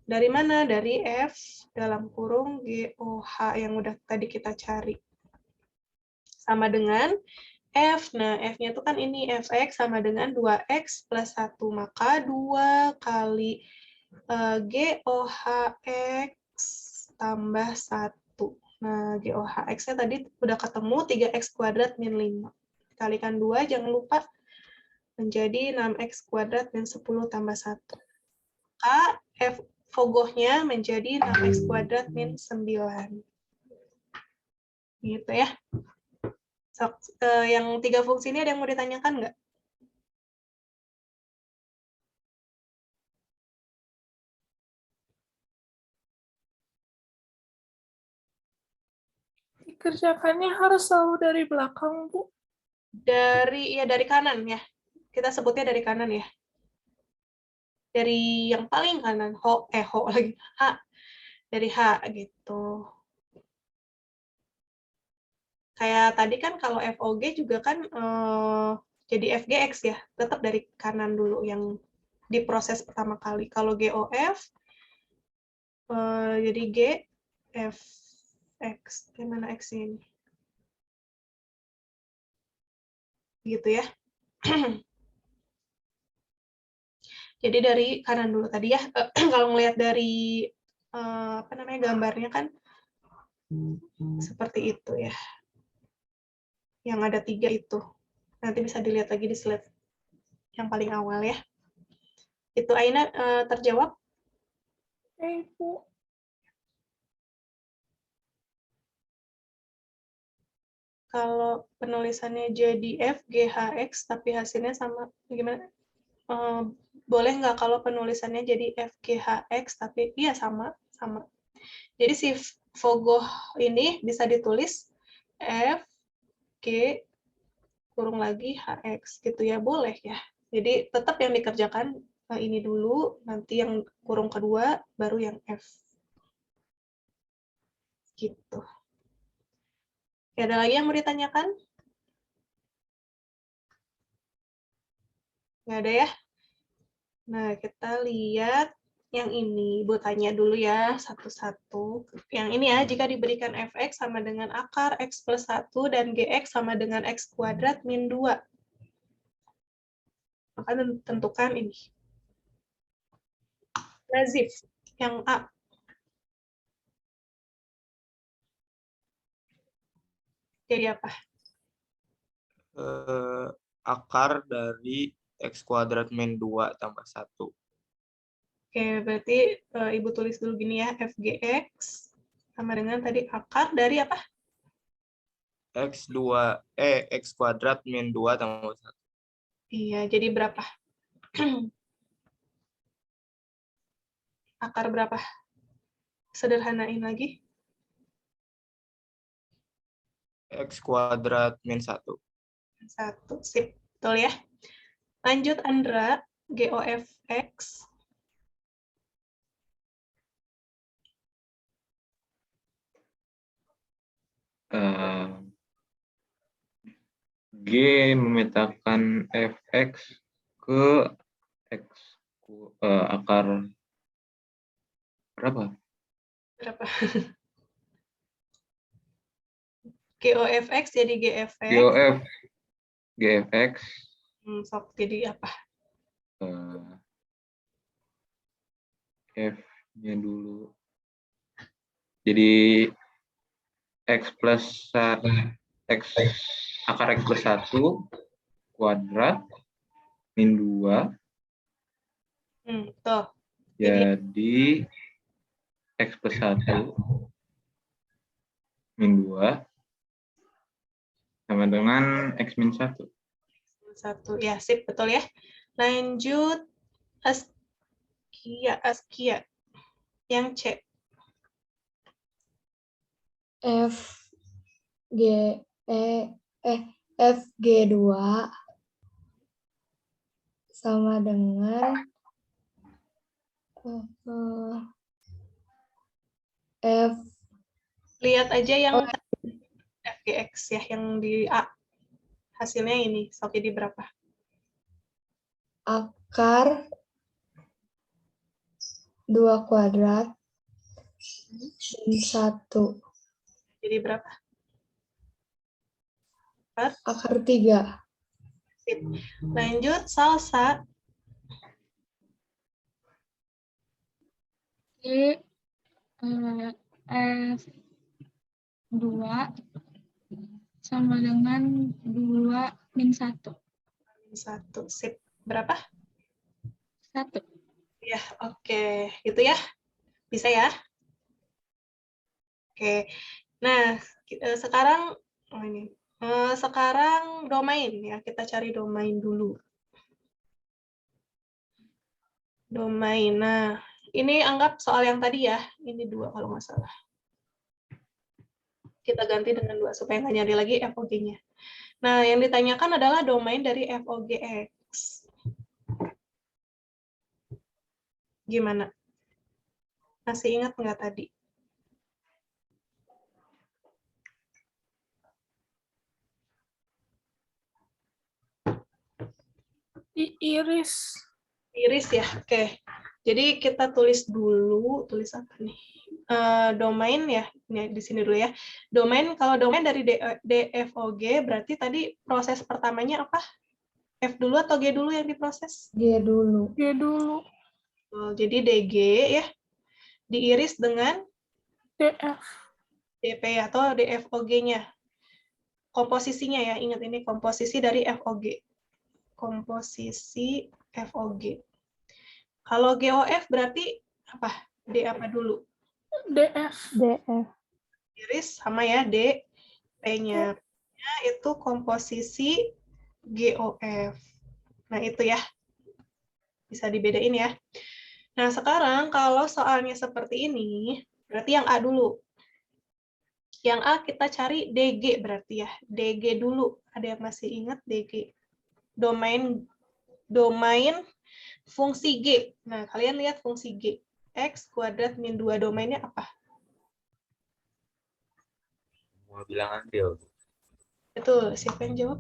Dari mana? Dari F dalam kurung G, O, H yang udah tadi kita cari. Sama dengan F. Nah, F-nya itu kan ini, Fx sama dengan 2X plus 1. Maka 2 kali GOHX tambah 1. Nah, GOHX-nya tadi udah ketemu 3X kuadrat min 5. Kalikan 2, jangan lupa, menjadi 6X kuadrat min 10 tambah 1. Maka F fogohnya menjadi 6X kuadrat min 9. Gitu ya. So, yang 3 fungsi ini ada yang mau ditanyakan nggak?
Dikerjakannya harus selalu dari belakang, Bu.
Dari kanan ya. Kita sebutnya dari kanan ya. dari yang paling kanan, H lagi, H, dari H gitu. Kayak tadi kan kalau FOG juga kan jadi FGX ya, tetap dari kanan dulu yang diproses pertama kali. Kalau GOF, jadi G, F, X. Gimana X ini? Gitu ya. Jadi dari kanan dulu tadi ya. Kalau ngelihat dari apa namanya gambarnya kan seperti itu ya. Yang ada 3 itu. Nanti bisa dilihat lagi di slide yang paling awal ya. Itu Aina terjawab?
Ibu.
Kalau penulisannya jadi F, G, H, X, tapi hasilnya sama, gimana? Boleh nggak kalau penulisannya jadi F, G, H, X, tapi iya sama. Jadi si Vogoh ini bisa ditulis F, G, kurung lagi HX gitu ya, boleh ya. Jadi tetap yang dikerjakan ini dulu, nanti yang kurung kedua, baru yang F. Gitu. Ya, ada lagi yang mau ditanyakan? Nggak ada ya? Nah, kita lihat yang ini. Ibu tanya dulu ya, satu-satu. Yang ini ya, jika diberikan fx sama dengan akar x plus 1 dan gx sama dengan x kuadrat min 2. Maka tentukan ini. Lazif, yang A. Jadi apa?
Akar dari X kuadrat min 2 tambah 1.
Oke, berarti Ibu tulis dulu gini ya, fgx sama dengan tadi akar dari apa?
X kuadrat min 2 tambah 1.
Iya, jadi berapa? Akar berapa? Sederhanain lagi.
X kuadrat min 1.
1, sip. Betul ya. Lanjut Andra, GOFX.
G memetakan fx ke x akar berapa?
Berapa? GOFX jadi GFX.
GFX.
Sok jadi apa?
F-nya dulu. Jadi X plus X akar X plus 1 kuadrat min 2.
Tuh.
Jadi X plus 1 min 2 sama dengan X min 1.
1, ya sip, betul ya. Lanjut Askia. Yang C.
FG2 sama dengan F.
Lihat aja yang FGX ya, yang di A. Hasilnya ini, sok jadi berapa?
Akar 2 kuadrat min 1.
Jadi berapa?
Akar 3.
Sip. Lanjut salsa.
F2 sama dengan 2 min 1.
Min 1. Sip. Berapa?
1.
Ya, oke. Gitu ya. Bisa ya? Oke. Nah, sekarang sekarang domain ya. Kita cari domain dulu. Domain. Nah, ini anggap soal yang tadi ya. Ini 2 kalau nggak salah. Kita ganti dengan 2 supaya nggak nyari lagi FOG-nya. Nah, yang ditanyakan adalah domain dari FOGX. Gimana? Masih ingat nggak tadi?
Diiris.
Iris ya, oke. Jadi kita tulis dulu, tulis apa nih? Domain ya, ini di sini dulu ya. Domain, kalau domain dari DFOG, berarti tadi proses pertamanya apa? F dulu atau G dulu yang diproses?
G dulu. G dulu.
Jadi DG ya, diiris dengan
DF.
DP atau DFOG-nya. Komposisinya ya, ingat ini komposisi dari FOG. Komposisi FOG. Kalau GOF berarti apa? D apa dulu?
DF. DF.
Iris sama ya, D. P-nya itu komposisi GOF. Nah, itu ya. Bisa dibedain ya. Nah, sekarang kalau soalnya seperti ini, berarti yang A dulu. Yang A kita cari DG berarti ya. DG dulu. Ada yang masih ingat DG? Domain fungsi G. Nah, kalian lihat fungsi G. X kuadrat min 2 domainnya apa?
Semua bilangan real.
Betul. Siapa yang jawab?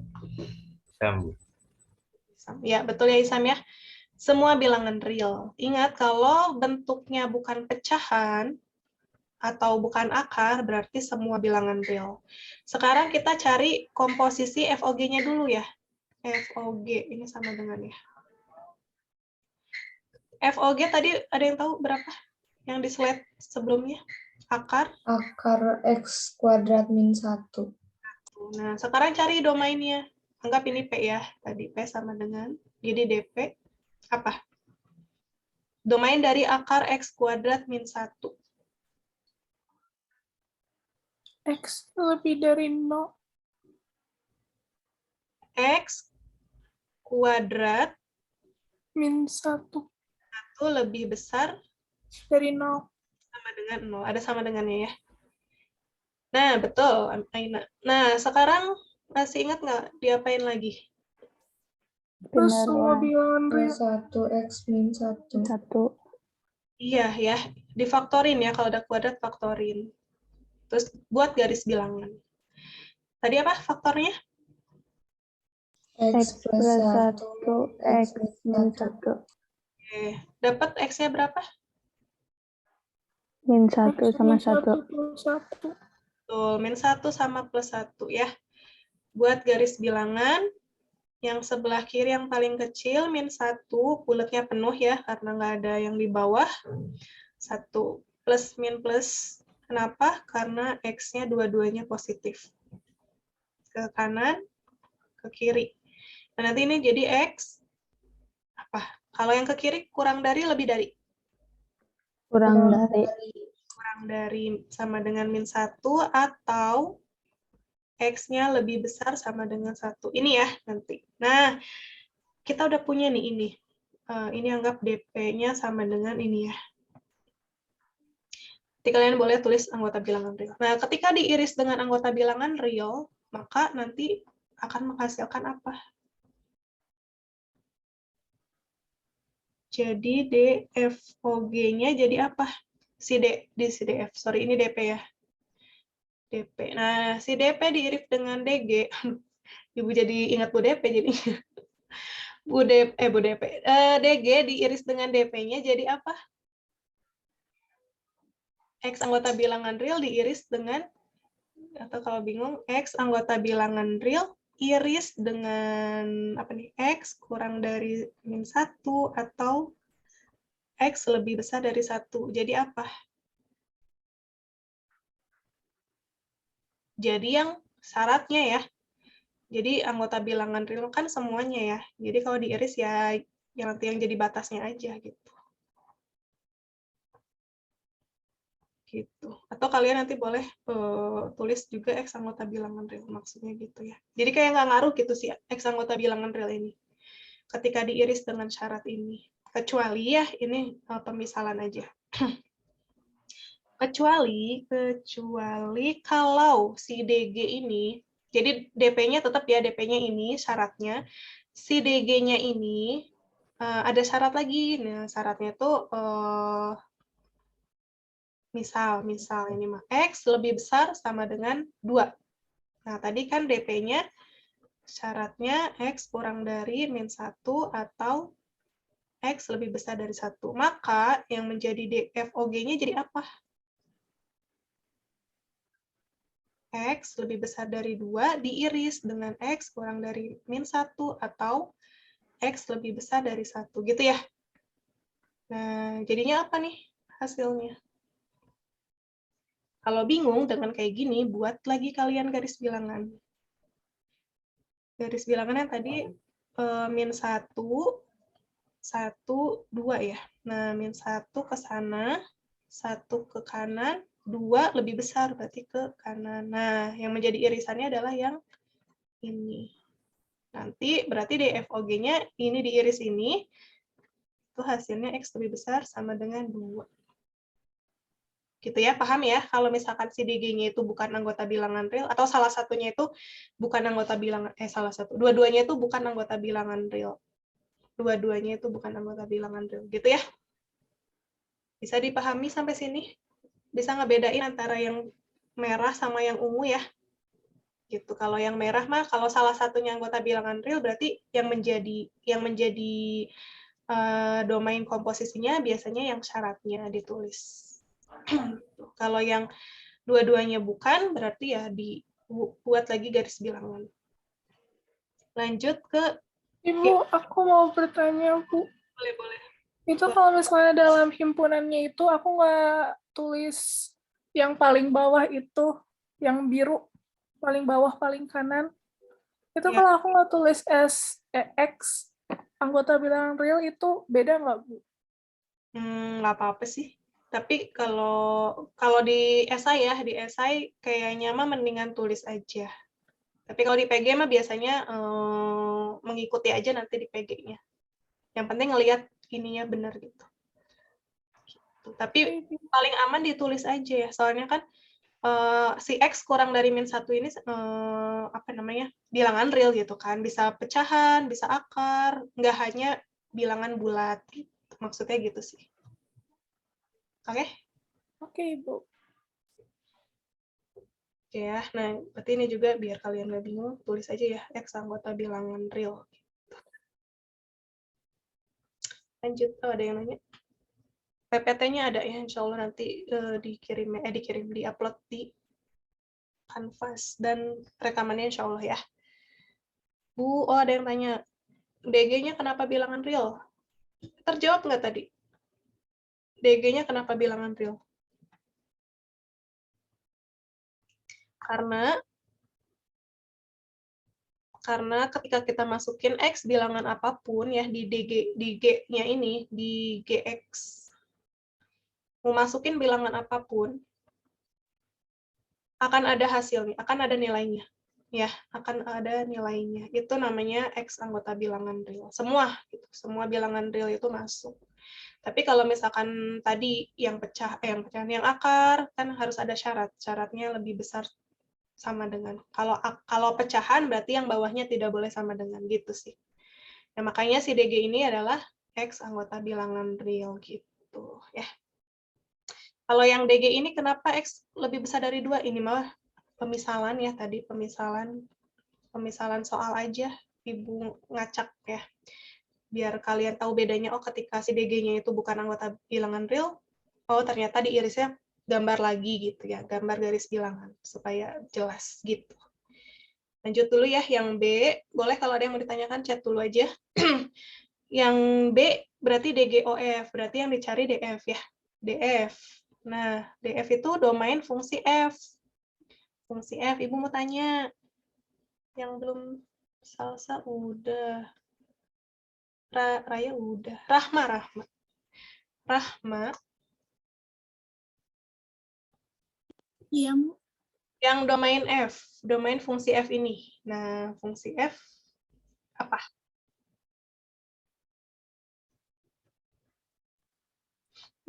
Isam, Bu.
Ya, betul ya Isam ya. Semua bilangan real. Ingat, kalau bentuknya bukan pecahan atau bukan akar, berarti semua bilangan real. Sekarang kita cari komposisi FOG-nya dulu ya. FOG, ini sama dengan ya. FOG tadi ada yang tahu berapa? Yang di slide sebelumnya? Akar?
Akar X kuadrat min 1.
Nah, sekarang cari domainnya. Anggap ini P ya. Tadi P sama dengan, jadi DP. Apa? Domain dari akar X kuadrat min 1.
X lebih dari 0.
X kuadrat
Min 1
lebih besar
dari 0.
sama dengan 0. Ada sama dengannya ya. Nah, betul, Aina. Nah, sekarang masih ingat nggak diapain lagi?
Terus semua bilangan real. 1 X min 1.
Iya ya, difaktorin ya. Kalau udah kuadrat, faktorin. Terus buat garis bilangan. Tadi apa faktornya?
X plus 1 X min 1.
Oke, dapat X-nya berapa?
Min 1 sama 1.
Betul, min 1 sama plus 1 ya. Buat garis bilangan, yang sebelah kiri yang paling kecil, min 1, bulatnya penuh ya, karena nggak ada yang di bawah. 1 plus min plus. Kenapa? Karena X-nya dua-duanya positif. Ke kanan, ke kiri. Nah, nanti ini jadi X. Apa? Kalau yang ke kiri, kurang dari, lebih dari?
Kurang dari.
Kurang dari sama dengan min 1, atau X-nya lebih besar sama dengan 1. Ini ya, nanti. Nah, kita udah punya nih ini. Ini anggap DP-nya sama dengan ini ya. Jadi kalian boleh tulis anggota bilangan real. Nah, ketika diiris dengan anggota bilangan real, maka nanti akan menghasilkan apa? Jadi DFOG-nya jadi apa? Si DF, sorry, ini DP ya. DP. Nah, si DP diiris dengan DG. Ibu jadi ingat Bu DP jadi. Bu DP. DG diiris dengan DP-nya jadi apa? X anggota bilangan real diiris dengan, atau kalau bingung, X anggota bilangan real iris dengan apa nih? X kurang dari min 1 atau X lebih besar dari 1. Jadi apa? Jadi yang syaratnya ya. Jadi anggota bilangan real kan semuanya ya. Jadi kalau diiris ya yang nanti yang jadi batasnya aja gitu. Gitu. Atau kalian nanti boleh tulis juga X anggota bilangan real, maksudnya gitu ya. Jadi kayak nggak ngaruh gitu sih X anggota bilangan real ini. Ketika diiris dengan syarat ini. Kecuali ya, ini pemisalan aja. Kecuali kalau si DG ini, jadi DP-nya tetap ya, DP-nya ini syaratnya, si DG-nya ini ada syarat lagi. Nah, syaratnya tuh misal ini mah X lebih besar sama dengan 2. Nah, tadi kan DP-nya syaratnya X kurang dari min 1 atau X lebih besar dari 1. Maka yang menjadi DFOG-nya jadi apa? X lebih besar dari 2 diiris dengan X kurang dari min 1 atau X lebih besar dari 1. Gitu ya. Nah, jadinya apa nih hasilnya? Kalau bingung dengan kayak gini, buat lagi kalian garis bilangan. Garis bilangannya tadi min 1, 1, 2 ya. Nah, min 1 ke sana, 1 ke kanan, 2 lebih besar berarti ke kanan. Nah, yang menjadi irisannya adalah yang ini. Nanti berarti DFOG-nya ini diiris ini, itu hasilnya X lebih besar sama dengan 2. Gitu ya, paham ya? Kalau misalkan si DG-nya itu bukan anggota bilangan real, atau salah satunya itu bukan anggota bilangan, dua-duanya itu bukan anggota bilangan real. Dua-duanya itu bukan anggota bilangan real. Gitu ya? Bisa dipahami sampai sini? Bisa ngebedain antara yang merah sama yang ungu ya? Gitu. Kalau yang merah mah, kalau salah satunya anggota bilangan real, berarti yang menjadi domain komposisinya biasanya yang syaratnya ditulis. Kalau yang dua-duanya bukan, berarti ya dibuat lagi garis bilangan. Lanjut ke...
Ibu, aku mau bertanya, Bu.
Boleh.
Itu kalau misalnya dalam himpunannya itu, aku nggak tulis yang paling bawah itu, yang biru, paling bawah, paling kanan. Itu
Ya.
kalau aku nggak tulis X, anggota bilangan real itu beda nggak, Bu?
Nggak apa-apa sih. Tapi kalau di esai ya, di esai kayaknya mah mendingan tulis aja. Tapi kalau di PG mah biasanya mengikuti aja nanti di PG-nya. Yang penting ngelihat ininya benar gitu. Tapi paling aman ditulis aja ya. Soalnya kan si X kurang dari min 1 ini bilangan real gitu kan. Bisa pecahan, bisa akar, nggak hanya bilangan bulat gitu. Maksudnya gitu sih. Oke?
Oke, Ibu.
Oke ya, nah berarti ini juga biar kalian nggak bingung, tulis aja ya, X anggota bilangan real. Lanjut, ada yang nanya? PPT-nya ada ya, insya Allah nanti di-upload di Canvas, dan rekamannya insya Allah ya. Bu, ada yang tanya, DG-nya kenapa bilangan real? Terjawab nggak tadi? DG-nya kenapa bilangan real? Karena ketika kita masukin X bilangan apapun ya di G-nya ini, di GX, mau masukin bilangan apapun, akan ada hasilnya, akan ada nilainya. Ya, akan ada nilainya. Itu namanya X anggota bilangan real. Semua bilangan real itu masuk. Tapi kalau misalkan tadi yang yang akar, kan harus ada syarat. Syaratnya lebih besar sama dengan. Kalau pecahan berarti yang bawahnya tidak boleh sama dengan gitu sih. Nah, makanya si DG ini adalah X anggota bilangan real gitu ya. Kalau yang DG ini kenapa X lebih besar dari 2? Ini malah pemisalan ya tadi, pemisalan soal aja Ibu ngacak ya. Biar kalian tahu bedanya, oh ketika si DG-nya itu bukan anggota bilangan real, oh ternyata diirisnya gambar lagi gitu ya, gambar garis bilangan supaya jelas gitu. Lanjut dulu ya, yang B, boleh kalau ada yang mau ditanyakan chat dulu aja. Yang B berarti DGOF, berarti yang dicari DF ya, DF. Nah, DF itu domain fungsi F. Fungsi F, Ibu mau tanya. Yang belum Salsa udah. Raya udah. Rahma.
Iya, Bu.
Yang domain F, domain fungsi F ini. Nah, fungsi F apa?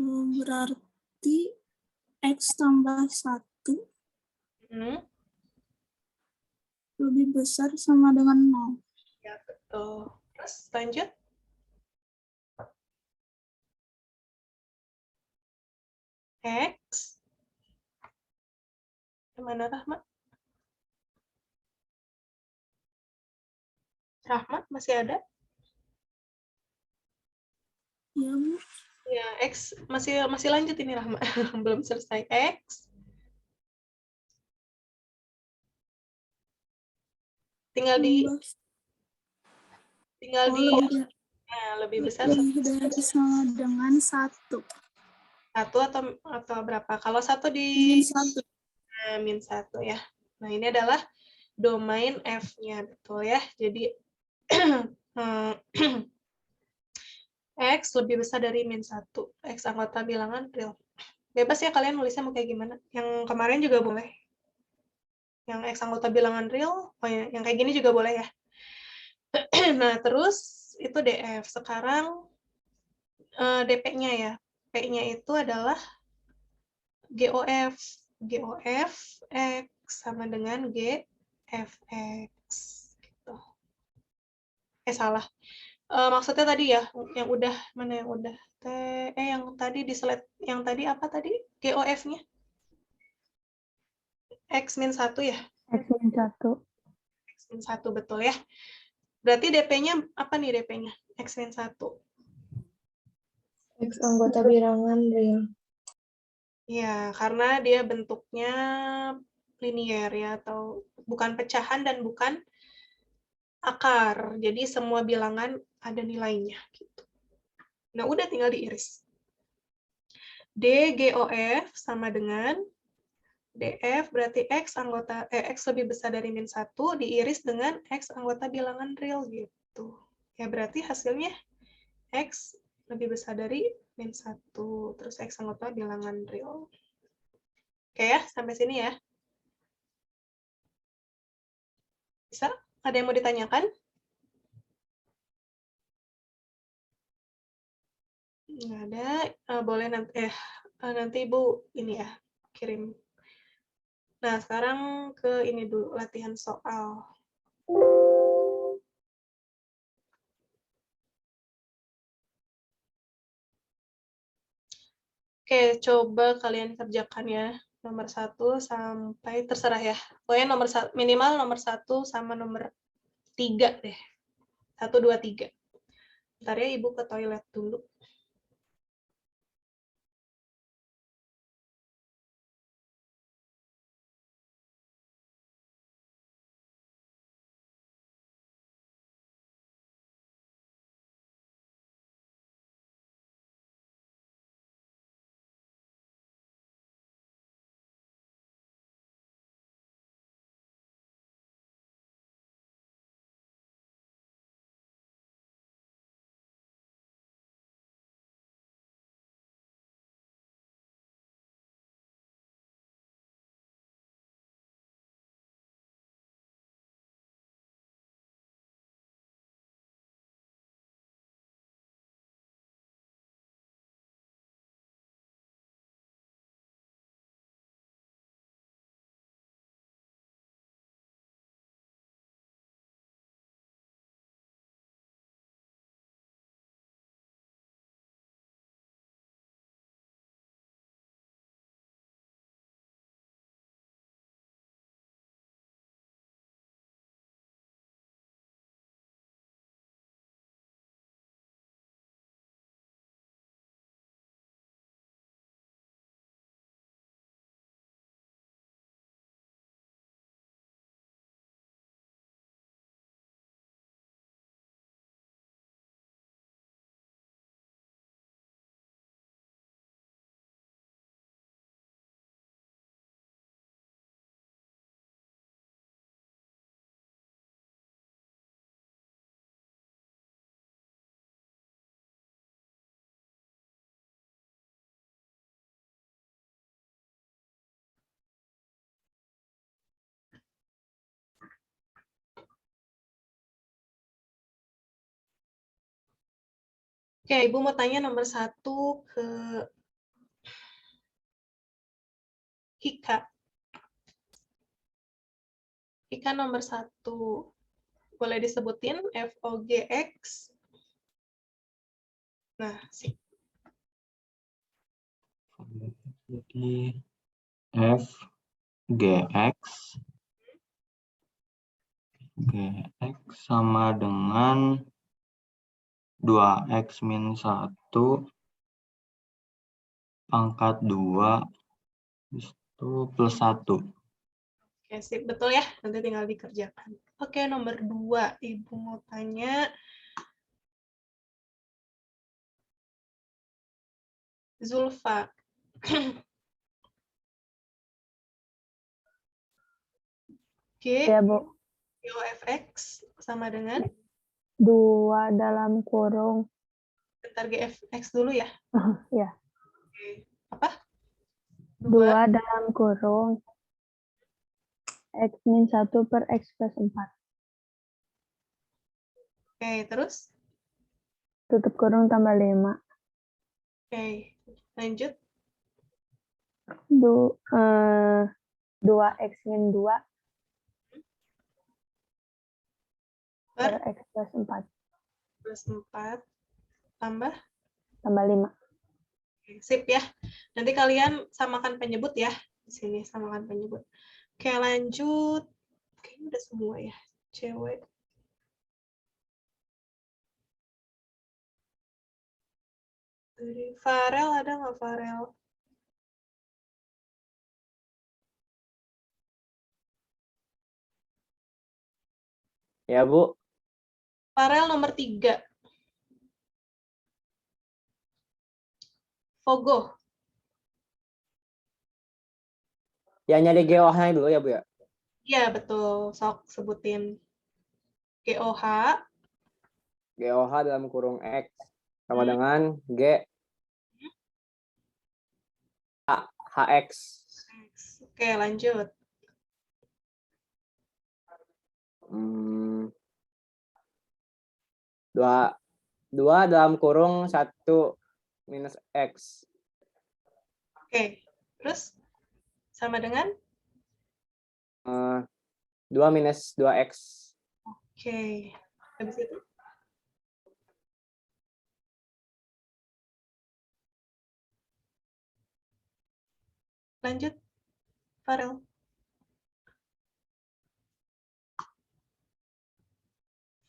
Berarti X tambah 1 lebih besar sama dengan 0.
Ya, betul. Terus lanjut. X. Gimana Rahma? Rahma masih ada?
Ya, Bu.
Ya, X masih lanjut ini Rahma. Belum selesai. X. Tinggal di lebih besar
lebih dari sama dengan 1.
Satu atau berapa? Kalau satu
Min 1.
min 1 ya. Nah, ini adalah domain F-nya, betul ya. Jadi X lebih besar dari min 1. X anggota bilangan real. Bebas ya kalian nulisnya mau kayak gimana. Yang kemarin juga boleh. Yang X anggota bilangan real, oh ya, yang kayak gini juga boleh ya. Nah, terus itu DF. Sekarang DP-nya ya. P-nya itu adalah GOF. GOF X sama dengan GFX. Gitu. Salah. Maksudnya tadi ya, yang udah, mana yang udah? Yang tadi di slide, yang tadi apa tadi? GOF-nya? X min 1 ya?
X min 1.
X min 1, betul ya. Berarti DP-nya, apa nih DP-nya? X min 1.
X anggota bilangan real.
Ya, karena dia bentuknya linier ya, atau bukan pecahan dan bukan akar. Jadi semua bilangan ada nilainya. Gitu. Nah, udah tinggal diiris. DGOF sama dengan DF berarti X anggota X lebih besar dari min 1 diiris dengan X anggota bilangan real gitu. Ya berarti hasilnya X lebih besar dari min 1 terus X anggota bilangan real. Oke ya, sampai sini ya. Bisa? Ada yang mau ditanyakan? Nggak ada. Boleh nanti Ibu ini ya kirim. Nah, sekarang ke ini dulu, latihan soal. Oke, coba kalian kerjakan ya. Nomor 1 sampai, terserah ya. Pokoknya minimal nomor 1 sama nomor 3 deh. 1, 2, 3. Bentar ya, Ibu ke toilet dulu. Oke, Ibu mau tanya nomor 1 ke Hika. Hika nomor 1. Boleh disebutin FOGX. Nah, sih.
Jadi f gx sama dengan 2x min 1 pangkat 2 itu plus 1.
Oke, sip. Betul ya. Nanti tinggal dikerjakan. Oke, nomor 2. Ibu mau tanya. Zulfa. G,
Ya, Bu.
GOFX sama dengan?
2 dalam kurung.
Bentar, GFX dulu ya.
Ya.
Oke. Apa?
2 dalam kurung. X min 1 per X plus 4.
Oke, terus?
Tutup kurung tambah 5.
Oke, lanjut.
2X min 2 per X plus 4.
Plus 4 tambah?
Tambah 5.
Oke, sip ya. Nanti kalian samakan penyebut ya. Di sini samakan penyebut. Oke, lanjut. Kayaknya udah semua ya. Cewek. Dari Farel, ada nggak Farel?
Ya, Bu.
Farel nomor 3. Fogo.
Ya, nyari GOH-nya dulu ya, Bu ya.
Iya, betul. Sok sebutin. GOH.
GOH dalam kurung X sama dengan G HX.
Oke, lanjut.
2 dalam kurung 1 minus X.
Oke, terus sama dengan?
2 minus 2X.
Oke, habis itu? Lanjut, Farel.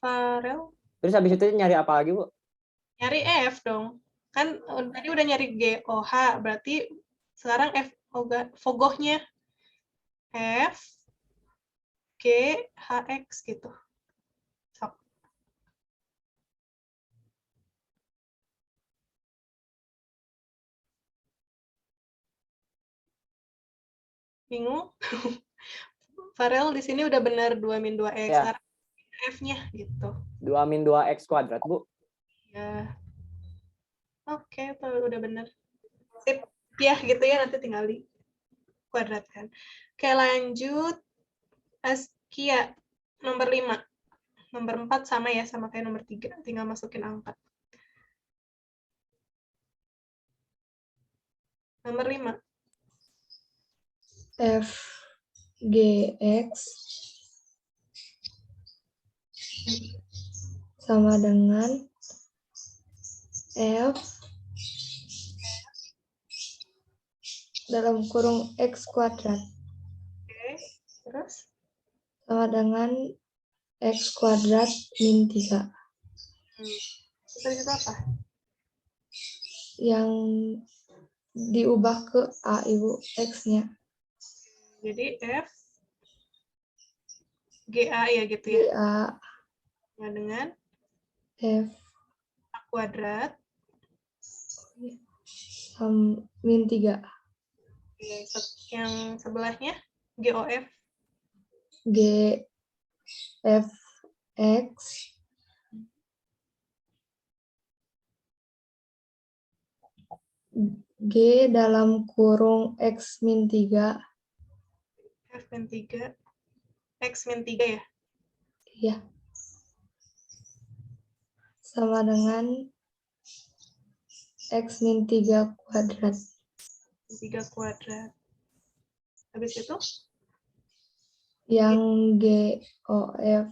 Farel.
Terus habis itu nyari apa lagi, Bu?
Nyari F dong. Kan tadi udah nyari GOH, berarti sekarang F fogohnya F G HX gitu. Sok. Bingung? Farel di sini udah benar 2 min 2X.
Ya.
Sekarang F-nya gitu.
2 min 2X kuadrat, Bu.
Ya. Oke, udah benar. Sip. Ya, gitu ya. Nanti tinggal di kuadratkan. Oke, lanjut. Askia, nomor 5. Nomor 4 sama ya, sama kayak nomor 3. Tinggal masukin angka. Nomor 5.
F GX sama dengan F dalam kurung X kuadrat.
Oke, terus?
Sama dengan X kuadrat min 3.
Terus itu apa?
Yang diubah ke A, Ibu, X-nya.
Jadi F GA ya gitu ya?
GA.
Nah, dengan?
F
A kuadrat.
Min 3.
Oke, yang sebelahnya? GOF.
GFX G dalam kurung X min 3.
F min 3. X min 3 ya?
Iya. Sama dengan X min 3 kuadrat.
3 kuadrat. Habis itu?
Yang GOF.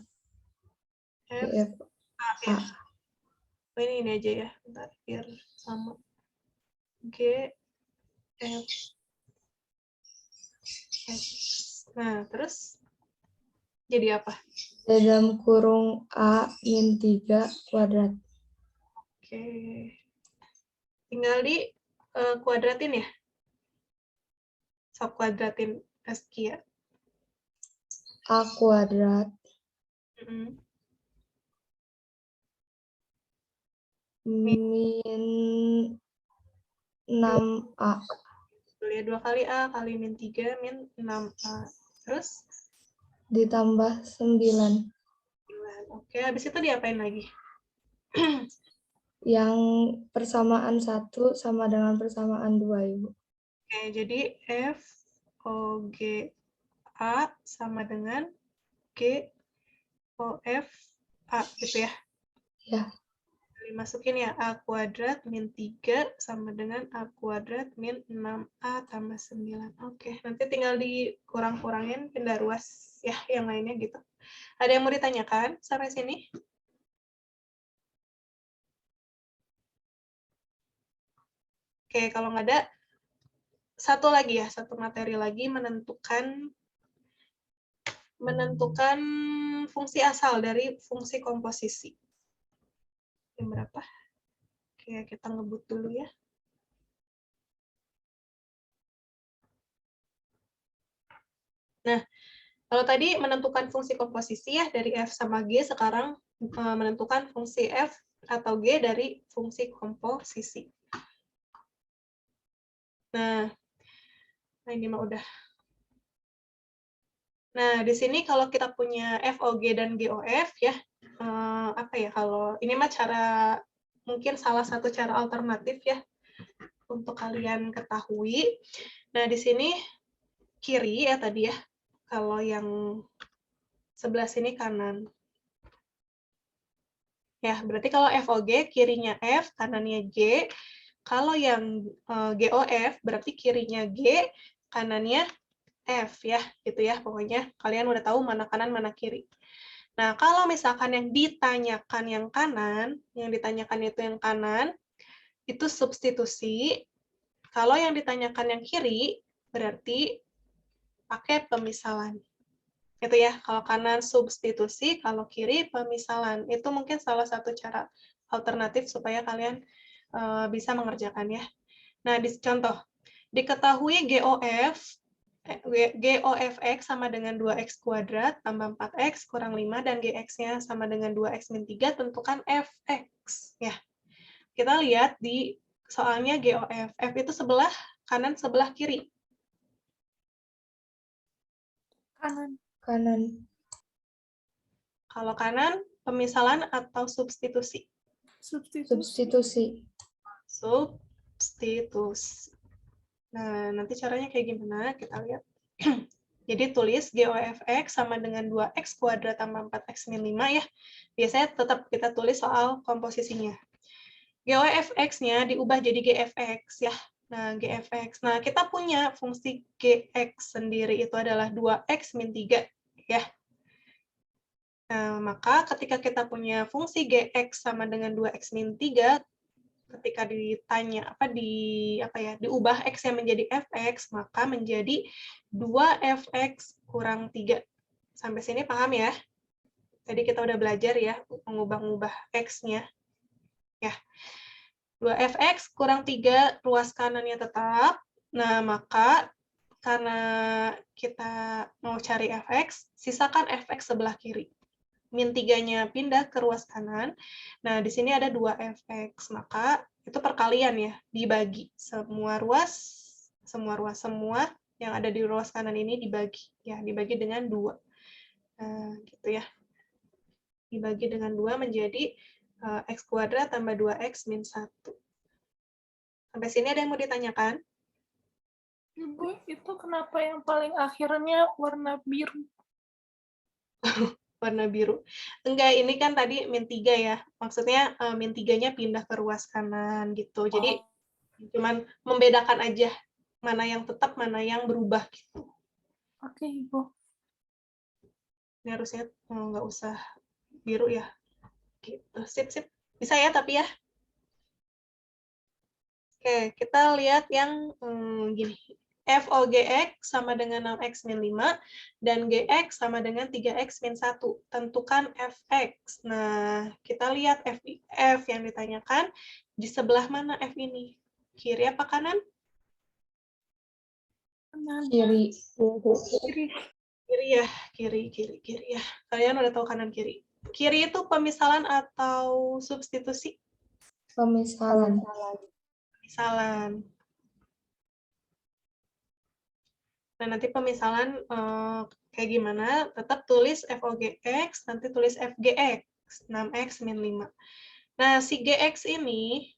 GF A.
Oh, ini aja ya. Bentar, biar sama. G F X. Nah, terus jadi apa?
Dalam kurung A min 3 kuadrat.
Oke. Tinggal di kuadratin ya. Sok kuadratin Askia.
A kuadrat
Mm-mm.
min 6A.
Ya, 2 kali A kali min 3 min 6A. Terus?
Ditambah 9.
Oke, habis itu diapain lagi?
Yang persamaan 1 sama dengan persamaan 2, Ibu.
Oke, jadi F O G A sama dengan G O F A gitu ya.
Ya.
Dimasukin ya, A kuadrat min 3 sama dengan A kuadrat min 6A tambah 9. Oke, nanti tinggal dikurang-kurangin pindah ruas ya, yang lainnya gitu. Ada yang mau ditanyakan sampai sini? Oke, kalau nggak ada, satu lagi ya, satu materi lagi menentukan fungsi asal dari fungsi komposisi. Yang berapa? Oke, kita ngebut dulu ya. Nah, kalau tadi menentukan fungsi komposisi ya dari F sama G, sekarang menentukan fungsi F atau G dari fungsi komposisi. Nah ini mah udah. Nah, di sini kalau kita punya FOG dan GOF ya, apa ya, kalau ini mah mungkin salah satu cara alternatif ya untuk kalian ketahui. Nah, di sini kiri ya tadi ya, kalau yang sebelah sini kanan. Ya, berarti kalau FOG kirinya F, kanannya G. Kalau yang GOF berarti kirinya G, kanannya F ya, gitu ya. Pokoknya kalian udah tahu mana kanan, mana kiri. Nah, kalau misalkan yang ditanyakan yang kanan, yang ditanyakan itu yang kanan, itu substitusi. Kalau yang ditanyakan yang kiri, berarti pakai pemisalan. Itu ya, kalau kanan substitusi, kalau kiri pemisalan. Itu mungkin salah satu cara alternatif supaya kalian bisa mengerjakan ya. Nah, contoh, diketahui GOFX sama dengan 2x kuadrat tambah 4x kurang 5 dan GX-nya sama dengan 2x min 3, tentukan FX. Ya. Kita lihat di soalnya GOF. F itu sebelah kanan, sebelah kiri.
Kanan.
Kanan.
Kalau kanan, pemisalan atau substitusi?
Substitusi.
Substitusi. Nah, nanti caranya kayak gimana? Kita lihat. Jadi tulis GOFX sama dengan 2x kuadrat tambah 4x min 5 ya. Biasanya tetap kita tulis soal komposisinya. GOFX-nya diubah jadi GFX ya. Nah, GFX. Nah, kita punya fungsi GX sendiri itu adalah 2x min 3 ya. Nah, maka ketika kita punya fungsi GX sama dengan 2x min 3, ketika ditanya diubah x yang menjadi fx, maka menjadi 2fx kurang 3. Sampai sini paham ya? Tadi kita udah belajar ya mengubah-ubah x-nya. Ya. 2fx kurang 3, ruas kanannya tetap. Nah, maka karena kita mau cari fx, sisakan fx sebelah kiri. Min 3-nya pindah ke ruas kanan. Nah, di sini ada 2fx, maka itu perkalian ya, dibagi. Semua yang ada di ruas kanan ini dibagi. Ya, dibagi dengan 2. Nah, gitu ya. Dibagi dengan 2 menjadi x kuadrat tambah 2x min 1. Sampai sini ada yang mau ditanyakan?
Ibu, itu kenapa yang paling akhirnya warna biru?
Warna biru. Enggak, ini kan tadi min 3 ya. Maksudnya min 3-nya pindah ke ruas kanan gitu. Jadi cuman membedakan aja mana yang tetap, mana yang berubah gitu.
Oke, Ibu.
Ini harusnya nggak usah biru ya. Gitu. Sip. Bisa ya tapi ya. Oke, kita lihat yang gini. FOGX sama dengan 6X min 5, dan GX sama dengan 3X min 1. Tentukan FX. Nah, kita lihat F yang ditanyakan, di sebelah mana F ini? Kiri apa kanan?
Kiri.
Kiri ya, kiri ya. Kalian udah tahu kanan kiri. Kiri itu pemisalan atau substitusi?
Pemisalan.
Pemisalan. Nah, nanti pemisalan kayak gimana? Tetap tulis FOGX, nanti tulis FGX, 6X min 5. Nah, si GX ini,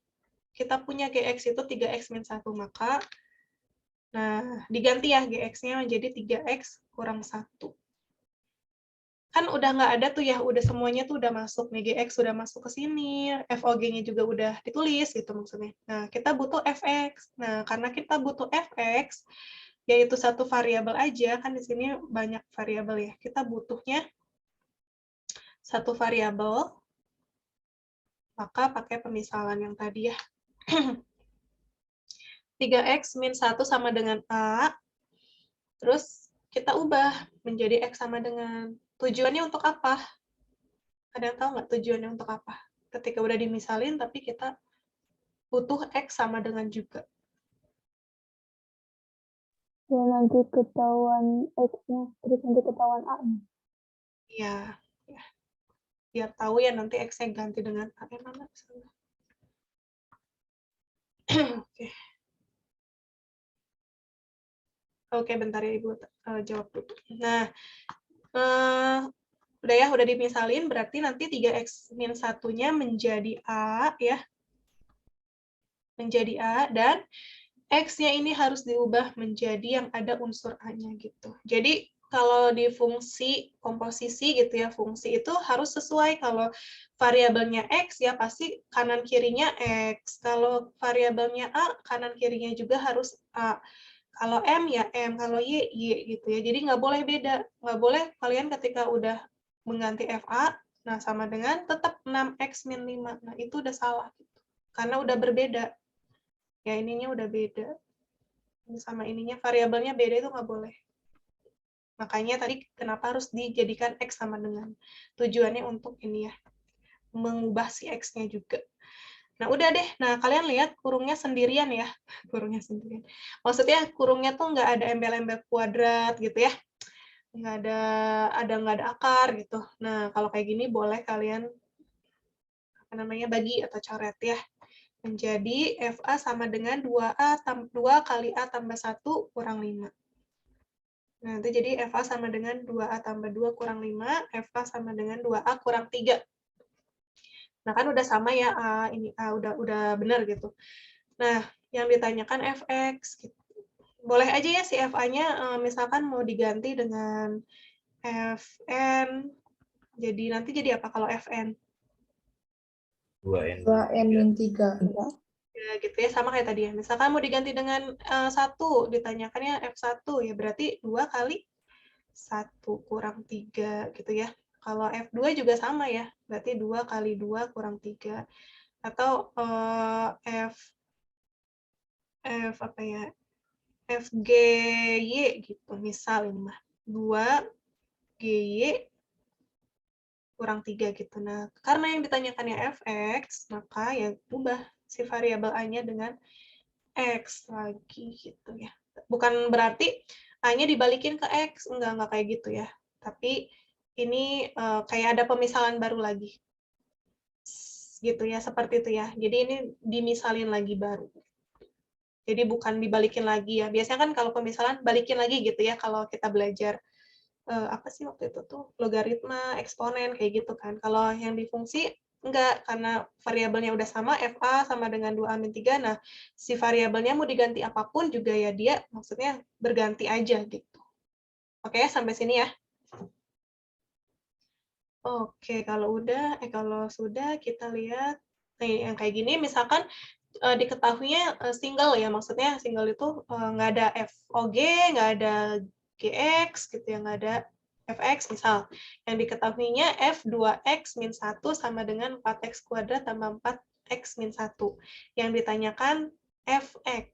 kita punya GX itu 3X min 1, maka nah diganti ya GX-nya menjadi 3X kurang 1. Kan udah nggak ada tuh ya, udah semuanya tuh udah masuk nih, GX sudah masuk ke sini, FOG-nya juga udah ditulis gitu maksudnya. Nah, kita butuh FX. Nah, karena kita butuh FX, yaitu satu variabel aja, kan di sini banyak variabel ya. Kita butuhnya satu variabel, maka pakai pemisalan yang tadi ya. 3X min 1 sama dengan A, terus kita ubah menjadi X sama dengan, tujuannya untuk apa? Ada yang tahu nggak tujuannya untuk apa? Ketika udah dimisalin, tapi kita butuh X sama dengan juga.
Ya nanti ketahuan X-nya, terus nanti ketahuan A-nya.
Ya, ya. Biar tahu ya nanti X-nya ganti dengan A. Mana? Oke. Oke, bentar ya Ibu jawab dulu. Nah, udah dimisalin, berarti nanti 3X min 1-nya menjadi A ya. Menjadi A, dan X-nya ini harus diubah menjadi yang ada unsur A-nya gitu. Jadi kalau di fungsi komposisi gitu ya, fungsi itu harus sesuai. Kalau variabelnya X ya pasti kanan kirinya X. Kalau variabelnya A, kanan kirinya juga harus A. Kalau M ya M, kalau Y, Y gitu ya. Jadi nggak boleh beda. Nggak boleh kalian ketika udah mengganti FA, nah sama dengan tetap 6X min 5. Nah itu udah salah. Gitu. Karena udah berbeda. Ya ininya udah beda. Ini sama ininya, variabelnya beda itu nggak boleh. Makanya tadi kenapa harus dijadikan X sama dengan. Tujuannya untuk ini ya. Mengubah si X-nya juga. Nah, udah deh. Nah, kalian lihat kurungnya sendirian ya. Kurungnya sendirian. Maksudnya kurungnya tuh nggak ada embel-embel kuadrat gitu ya. Nggak ada akar gitu. Nah, kalau kayak gini boleh kalian bagi atau coret ya. Menjadi FA sama dengan 2 kali A tambah 1 kurang 5. Nah, itu jadi FA sama dengan 2A tambah 2 kurang 5, FA sama dengan 2A kurang 3. Nah, kan udah sama ya, ini A udah benar gitu. Nah, yang ditanyakan FX. Gitu. Boleh aja ya si FA-nya misalkan mau diganti dengan FN. Jadi nanti jadi apa kalau FN?
2N min 3.
Ya, gitu ya, sama kayak tadi ya. Misalkan mau diganti dengan 1, ditanyakannya F1, ya berarti 2 kali 1 kurang 3 gitu ya. Kalau F2 juga sama ya, berarti 2 kali 2 kurang 3. Atau F apa ya? FGY gitu, misal ini mah. 2 GY kurang 3 gitu. Nah, karena yang ditanyakannya Fx, maka ya ubah si variabel A-nya dengan X lagi gitu ya. Bukan berarti A-nya dibalikin ke X, enggak kayak gitu ya. Tapi ini kayak ada pemisalan baru lagi. Gitu ya, seperti itu ya. Jadi ini dimisalin lagi baru. Jadi bukan dibalikin lagi ya. Biasanya kan kalau pemisalan balikin lagi gitu ya kalau kita belajar apa sih waktu itu tuh logaritma, eksponen kayak gitu kan. Kalau yang di fungsi enggak, karena variabelnya udah sama, FA sama dengan 2A min 3, nah si variabelnya mau diganti apapun juga ya dia maksudnya berganti aja gitu. Oke, sampai sini ya. Oke, kalau sudah kita lihat nih yang kayak gini misalkan diketahuinya single ya, maksudnya single itu nggak ada FOG, nggak ada GX gitu ya, nggak ada Fx misal. Yang diketahuinya F2x min 1 sama dengan 4x kuadrat tambah 4x min 1. Yang ditanyakan fx.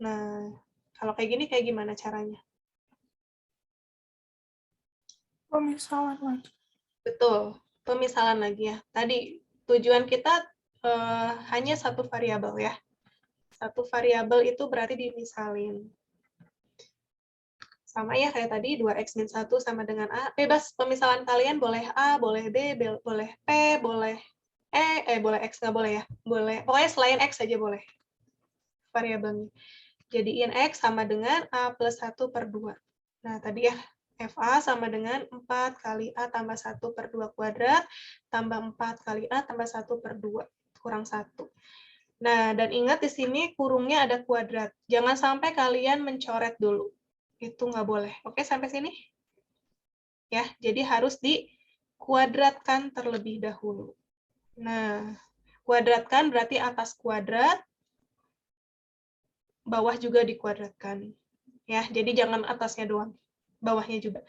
Nah, kalau kayak gini kayak gimana caranya?
Pemisalan lagi.
Betul, pemisalan lagi ya. Tadi tujuan kita hanya satu variabel ya. Satu variabel itu berarti dimisalin. Sama ya kayak tadi, 2x min 1 sama dengan A. Bebas, pemisalan kalian boleh A, boleh B, boleh P, boleh boleh X, nggak boleh ya. Boleh, pokoknya selain X saja boleh. Variabelnya. Jadiin X sama dengan A plus 1 per 2. Nah, tadi ya, FA sama dengan 4 kali A tambah 1 per 2 kuadrat, tambah 4 kali A tambah 1 per 2, kurang 1. Nah, dan ingat di sini kurungnya ada kuadrat. Jangan sampai kalian mencoret dulu. Itu nggak boleh. Oke, sampai sini? Ya, jadi harus dikuadratkan terlebih dahulu. Nah, kuadratkan berarti atas kuadrat, bawah juga dikuadratkan. Ya, jadi jangan atasnya doang, bawahnya juga.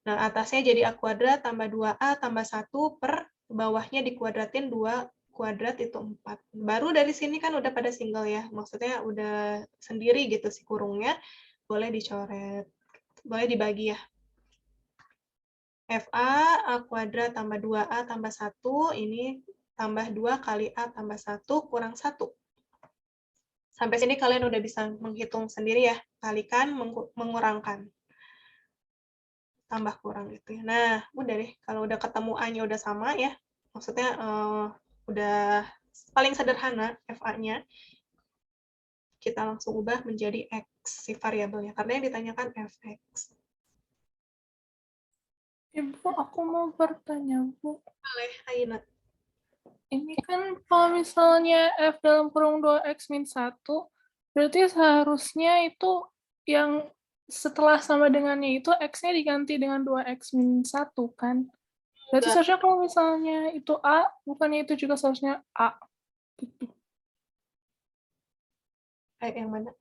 Nah, atasnya jadi A kuadrat tambah 2A tambah 1 per bawahnya dikuadratin 2 kuadrat itu 4. Baru dari sini kan udah pada single ya, maksudnya udah sendiri gitu si kurungnya, boleh dicoret, boleh dibagi ya. FA, A kuadrat tambah 2A tambah 1, ini tambah 2 kali A tambah 1 kurang 1. Sampai sini kalian udah bisa menghitung sendiri ya, kalikan, mengurangkan. Tambah kurang gitu ya. Nah, udah deh, kalau udah ketemu A-nya udah sama ya, maksudnya udah paling sederhana FA-nya, kita langsung ubah menjadi X, si variabelnya, karena yang ditanyakan fx.
Ibu, aku mau bertanya, Bu.
Boleh, Aina.
Ini kan kalau misalnya F dalam kurung 2x min 1, berarti seharusnya itu yang setelah sama dengannya itu X-nya diganti dengan 2x min 1, kan? Berarti seharusnya kalau misalnya itu A, bukannya itu juga seharusnya A. Gitu.
Yang mana?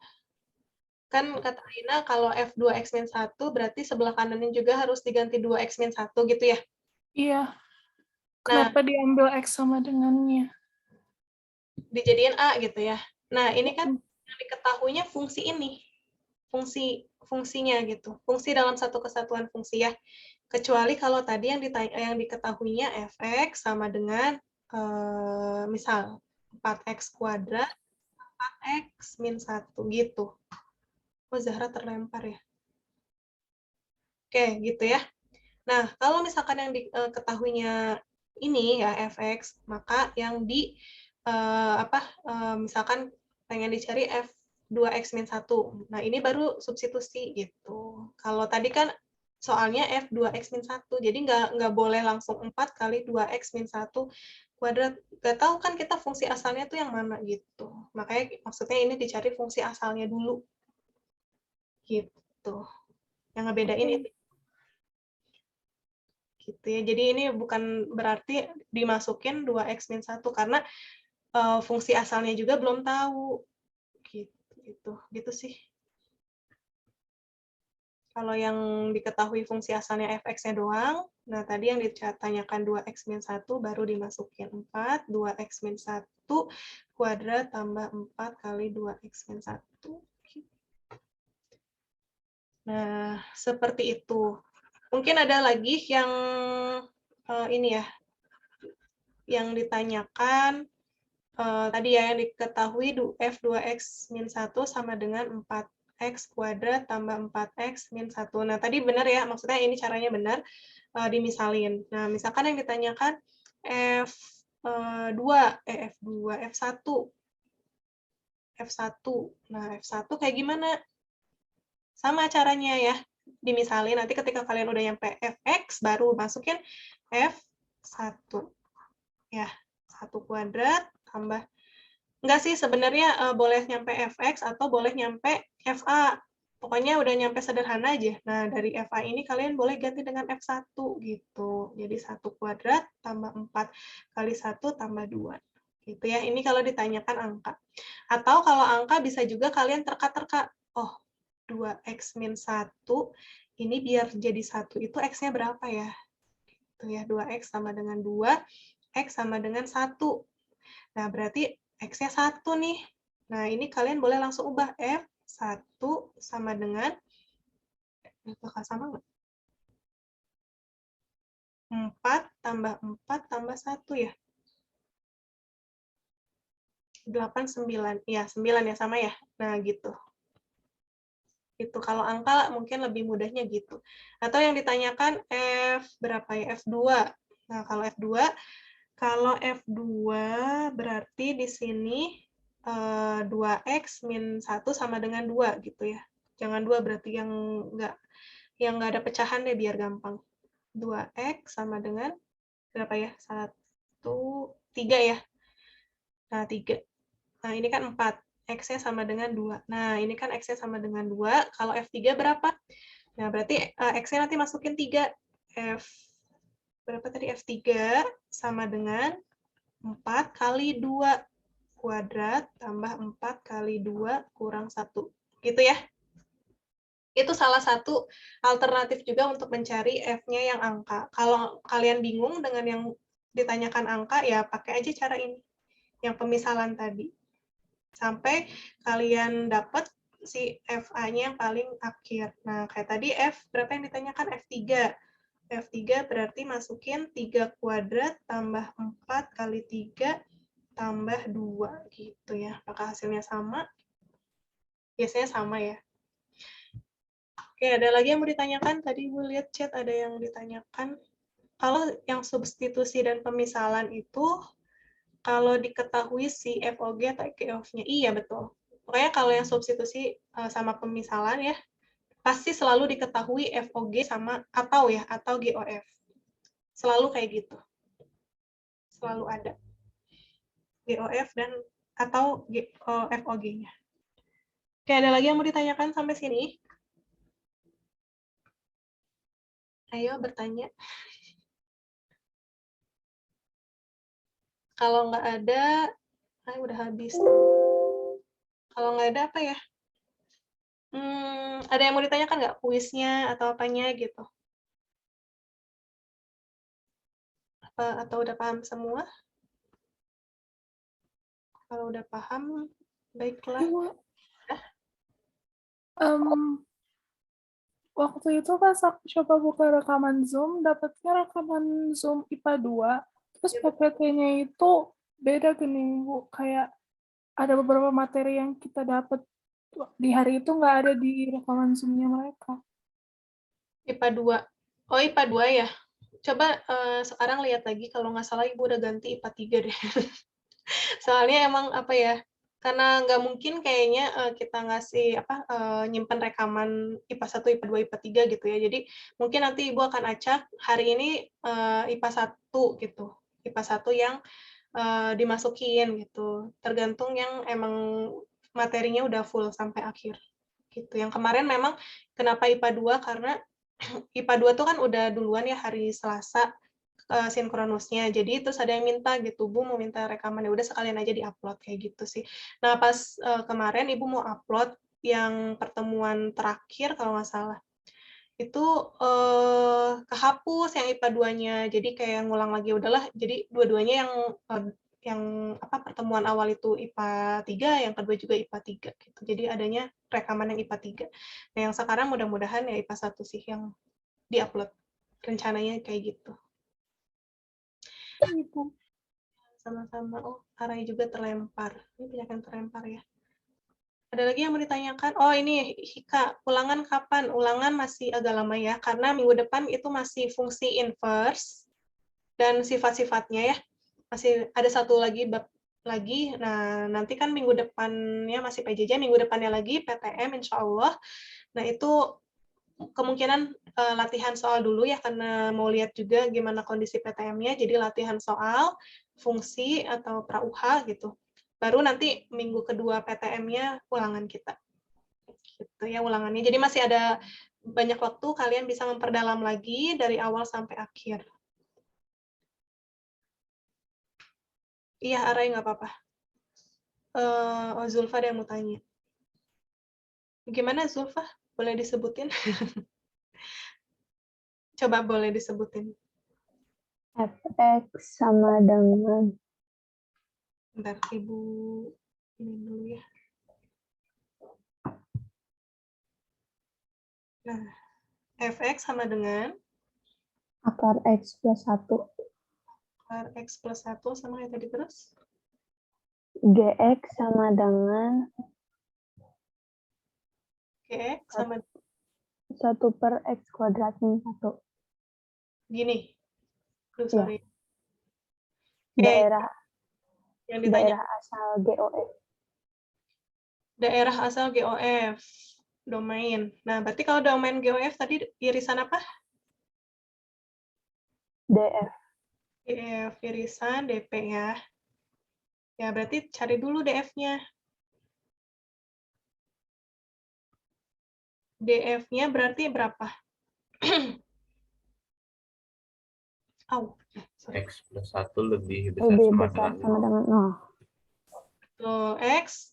Kan kata Aina kalau F2x min 1 berarti sebelah kanannya juga harus diganti 2x min 1 gitu ya?
Iya. Kenapa diambil X sama dengannya?
Dijadiin A gitu ya. Nah, ini kan yang diketahuinya fungsi ini. Fungsinya gitu. Fungsi dalam satu kesatuan fungsi ya. Kecuali kalau tadi yang diketahuinya fx sama dengan misal 4x kuadrat 4x min 1 gitu. Oh, Zahra terlempar ya. Oke, gitu ya. Nah, kalau misalkan yang diketahuinya ini ya fx, maka yang misalkan pengen dicari f2x min 1. Nah, ini baru substitusi gitu. Kalau tadi kan soalnya f2x min 1, jadi nggak boleh langsung 4 kali 2x min 1 kuadrat. Nggak tahu kan kita fungsi asalnya tuh yang mana gitu. Makanya maksudnya ini dicari fungsi asalnya dulu. Gitu. Yang ngebedain itu. Gitu ya. Jadi ini bukan berarti dimasukin 2x min 1 karena fungsi asalnya juga belum tahu. Gitu sih. Kalau yang diketahui fungsi asalnya fx-nya doang, nah tadi yang ditanyakan 2x min 1 baru dimasukin 4, 2x min 1 kuadrat tambah 4 kali 2x min 1. Nah, seperti itu. Mungkin ada lagi yang ini ya, yang ditanyakan tadi ya, yang diketahui f2x min 1 sama dengan 4x kuadrat tambah 4x min 1. Nah, tadi benar ya, maksudnya ini caranya benar, dimisalin. Nah, misalkan yang ditanyakan F1. Nah, F1 kayak gimana? Sama caranya ya, dimisalin. Nanti ketika kalian udah nyampe fx, baru masukin F1. Ya, 1 kuadrat tambah, enggak sih sebenarnya boleh nyampe fx atau boleh nyampe fa. Pokoknya udah nyampe sederhana aja. Nah, dari fa ini kalian boleh ganti dengan f1 gitu. Jadi 1 kuadrat tambah 4 kali 1 tambah 2. Gitu ya. Ini kalau ditanyakan angka. Atau kalau angka bisa juga kalian terka-terka. Oh, 2x min 1 ini biar jadi 1 itu x-nya berapa ya? Gitu ya, 2x sama dengan 2, x sama dengan 1. Nah, berarti x-nya 1 nih. Nah, ini kalian boleh langsung ubah F1 sama dengan, apakah sama nggak? 4 tambah 4 tambah 1 ya? 8, 9. Ya, 9 ya, sama ya? Nah, gitu. Itu kalau angka mungkin lebih mudahnya gitu. Atau yang ditanyakan F berapa ya? F2. Nah, kalau F2 berarti di sini 2x min 1 sama dengan 2 gitu ya. Jangan 2 berarti yang nggak ada pecahan deh biar gampang. 2x sama dengan berapa ya? 3 ya. Nah, 3. Nah, ini kan 4. X-nya sama dengan 2. Nah, ini kan X-nya sama dengan 2. Kalau F3 berapa? Nah, berarti X-nya nanti masukin 3. Berapa tadi? F3 sama dengan 4 kali 2 kuadrat tambah 4 kali 2 kurang 1. Gitu ya. Itu salah satu alternatif juga untuk mencari F-nya yang angka. Kalau kalian bingung dengan yang ditanyakan angka, ya pakai aja cara ini. Yang pemisalan tadi. Sampai kalian dapat si FA-nya yang paling akhir. Nah, kayak tadi F, berapa yang ditanyakan? F3. F3 berarti masukin 3 kuadrat tambah 4 kali 3 tambah 2 gitu ya. Apakah hasilnya sama? Biasanya sama ya. Oke, ada lagi yang mau ditanyakan? Tadi Ibu lihat chat ada yang ditanyakan. Kalau yang substitusi dan pemisalan itu, kalau diketahui si FOG atau GOF-nya, iya betul. Pokoknya kalau yang substitusi sama pemisalan ya, pasti selalu diketahui FOG sama atau GOF. Selalu kayak gitu. Selalu ada. GOF dan atau FOG-nya. Oke, ada lagi yang mau ditanyakan sampai sini? Ayo bertanya. Kalau nggak ada, udah habis. Kalau nggak ada apa ya? Ada yang mau ditanyakan nggak? Kuisnya atau apanya gitu? Atau udah paham semua? Kalau udah paham, baiklah.
Waktu itu pas aku coba buka rekaman Zoom, dapatnya rekaman Zoom IPA 2, terus PPT-nya itu beda gini, Bu. Kayak ada beberapa materi yang kita dapat di hari itu nggak ada di rekaman Zoom-nya mereka.
IPA 2. Oh, IPA 2 ya? Coba sekarang lihat lagi, kalau nggak salah Ibu udah ganti IPA 3 deh. Soalnya emang apa ya, karena nggak mungkin kayaknya kita ngasih nyimpen rekaman IPA 1, IPA 2, IPA 3 gitu ya. Jadi mungkin nanti Ibu akan acak hari ini IPA 1 gitu. IPA 1 yang dimasukin gitu. Tergantung yang emang materinya udah full sampai akhir. Gitu. Yang kemarin memang kenapa IPA 2 karena IPA 2 tuh kan udah duluan ya hari Selasa sinkronusnya. Jadi terus ada yang minta gitu, Bu mau minta rekaman, ya udah sekalian aja diupload kayak gitu sih. Nah, pas kemarin Ibu mau upload yang pertemuan terakhir kalau nggak salah. Itu kehapus yang IPA 2-nya. Jadi kayak ngulang lagi udahlah. Jadi dua-duanya yang pertemuan awal itu IPA 3, yang kedua juga IPA 3 gitu. Jadi adanya rekaman yang IPA 3. Nah, yang sekarang mudah-mudahan ya IPA 1 sih yang diupload. Rencananya kayak gitu. Sama-sama. Oh, Arai juga terlempar. Ini banyak yang terlempar ya. Ada lagi yang mau ditanyakan? Oh, ini Hika, ulangan kapan? Ulangan masih agak lama ya, karena minggu depan itu masih fungsi inverse dan sifat-sifatnya ya. Masih ada satu lagi bab lagi. Nah, nanti kan minggu depannya masih PJJ, minggu depannya lagi PTM insya Allah. Nah, itu kemungkinan latihan soal dulu ya, karena mau lihat juga gimana kondisi PTM-nya, jadi latihan soal, fungsi, atau pra-UH gitu. Baru nanti minggu kedua PTM-nya ulangan kita. Gitu ya ulangannya. Jadi masih ada banyak waktu, kalian bisa memperdalam lagi dari awal sampai akhir. Iya, Arai nggak apa-apa. Zulfa ada yang mau tanya. Gimana Zulfa? Boleh disebutin? Coba boleh disebutin.
Fx sama dengan.
Bentar, Ibu ini dulu ya. Nah, fx sama dengan
Akar X plus 1.
akar X plus 1 sama kayak tadi terus.
GX sama dengan
Gx sama
1 per X kuadrat min 1.
gini. Aduh,
Ya.
sorry.
Daerah
Yang ditanya.
daerah asal GOF.
Daerah asal GOF. Domain. Nah, berarti kalau domain GOF tadi irisan apa?
DF.
DF irisan DP ya. Ya, berarti cari dulu DF-nya. DF-nya berarti berapa?
X plus 1 lebih besar
Lebih
sama
besar
dengan
sama dengan 0.
Tuh, X.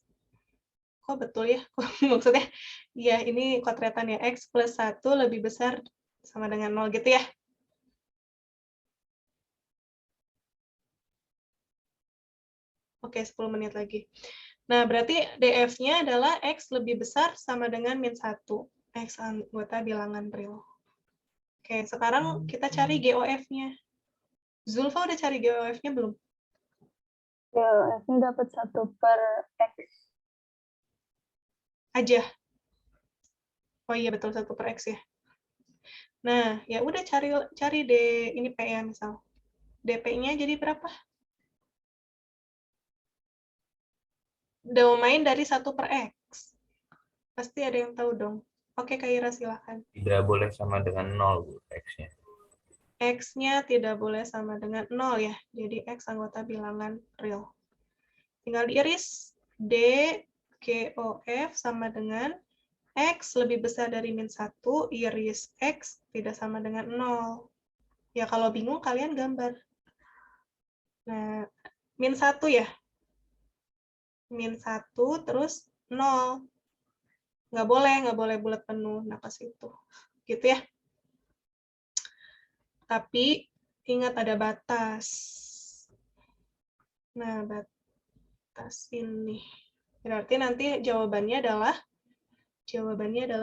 Kok betul ya? Maksudnya, ya ini kotretan ya. X plus 1 lebih besar sama dengan 0 gitu ya. Oke, 10 menit lagi. Nah, berarti DF-nya adalah X lebih besar sama dengan min 1. X anggota bilangan real. Oke, sekarang kita cari GOF-nya. Zulfa udah cari GOF-nya belum?
GOF-nya dapat 1 per X.
Aja. Oh iya, betul, 1 per X ya. Nah, ya udah cari ini P ya misal. DP-nya jadi berapa? Domain dari 1 per X. Pasti ada yang tahu dong. Oke, Kak Ira, silakan.
tidak boleh sama dengan 0, Bu, X-nya.
X-nya tidak boleh sama dengan 0 ya. Jadi X anggota bilangan real. Tinggal diiris. D, GOF sama dengan X lebih besar dari min 1, iris X tidak sama dengan 0. Ya, kalau bingung kalian gambar. Nah, min 1 ya. Min 1 terus 0. Nggak boleh bulat penuh. Nah, pas itu. Gitu ya. Tapi ingat ada batas. Nah, batas ini. Berarti nanti jawabannya adalah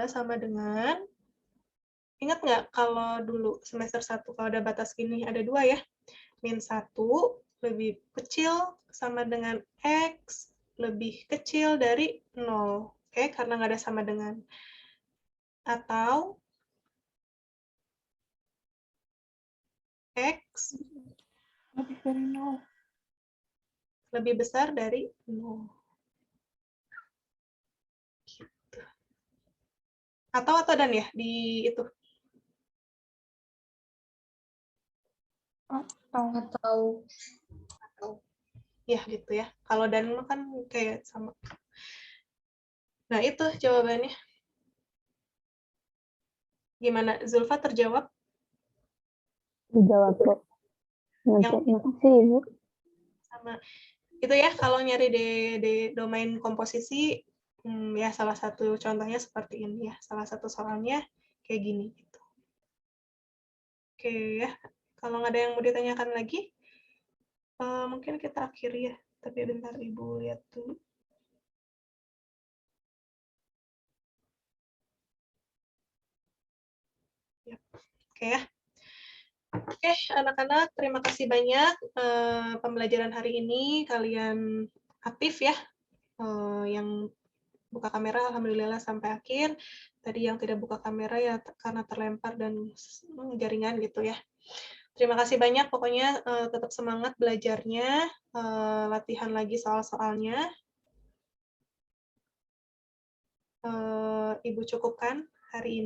sama dengan, ingat nggak kalau dulu semester 1 kalau ada batas ini ada 2 ya. Min 1 lebih kecil sama dengan X lebih kecil dari 0. Oke, karena nggak ada sama dengan. Atau X
Lebih dari 0.
lebih besar dari 0. Gitu. Atau dan ya di itu.
Atau
Ya gitu ya. Kalau dan kan kayak sama. Nah, itu jawabannya. Gimana? Zulfa terjawab?
Dijawab, Bu. Makasih, Ibu.
Sama. Itu ya, kalau nyari di domain komposisi, ya salah satu contohnya seperti ini ya. Salah satu soalnya kayak gini. Gitu. Oke ya. Kalau nggak ada yang mau ditanyakan lagi, mungkin kita akhiri ya. Tapi bentar Ibu lihat dulu. Yap. Oke ya. Oke, anak-anak, terima kasih banyak pembelajaran hari ini. Kalian aktif ya. Yang buka kamera, alhamdulillah sampai akhir. Tadi yang tidak buka kamera ya karena terlempar dan jaringan gitu ya. Terima kasih banyak, pokoknya tetap semangat belajarnya. Latihan lagi soal-soalnya. Ibu cukupkan hari ini.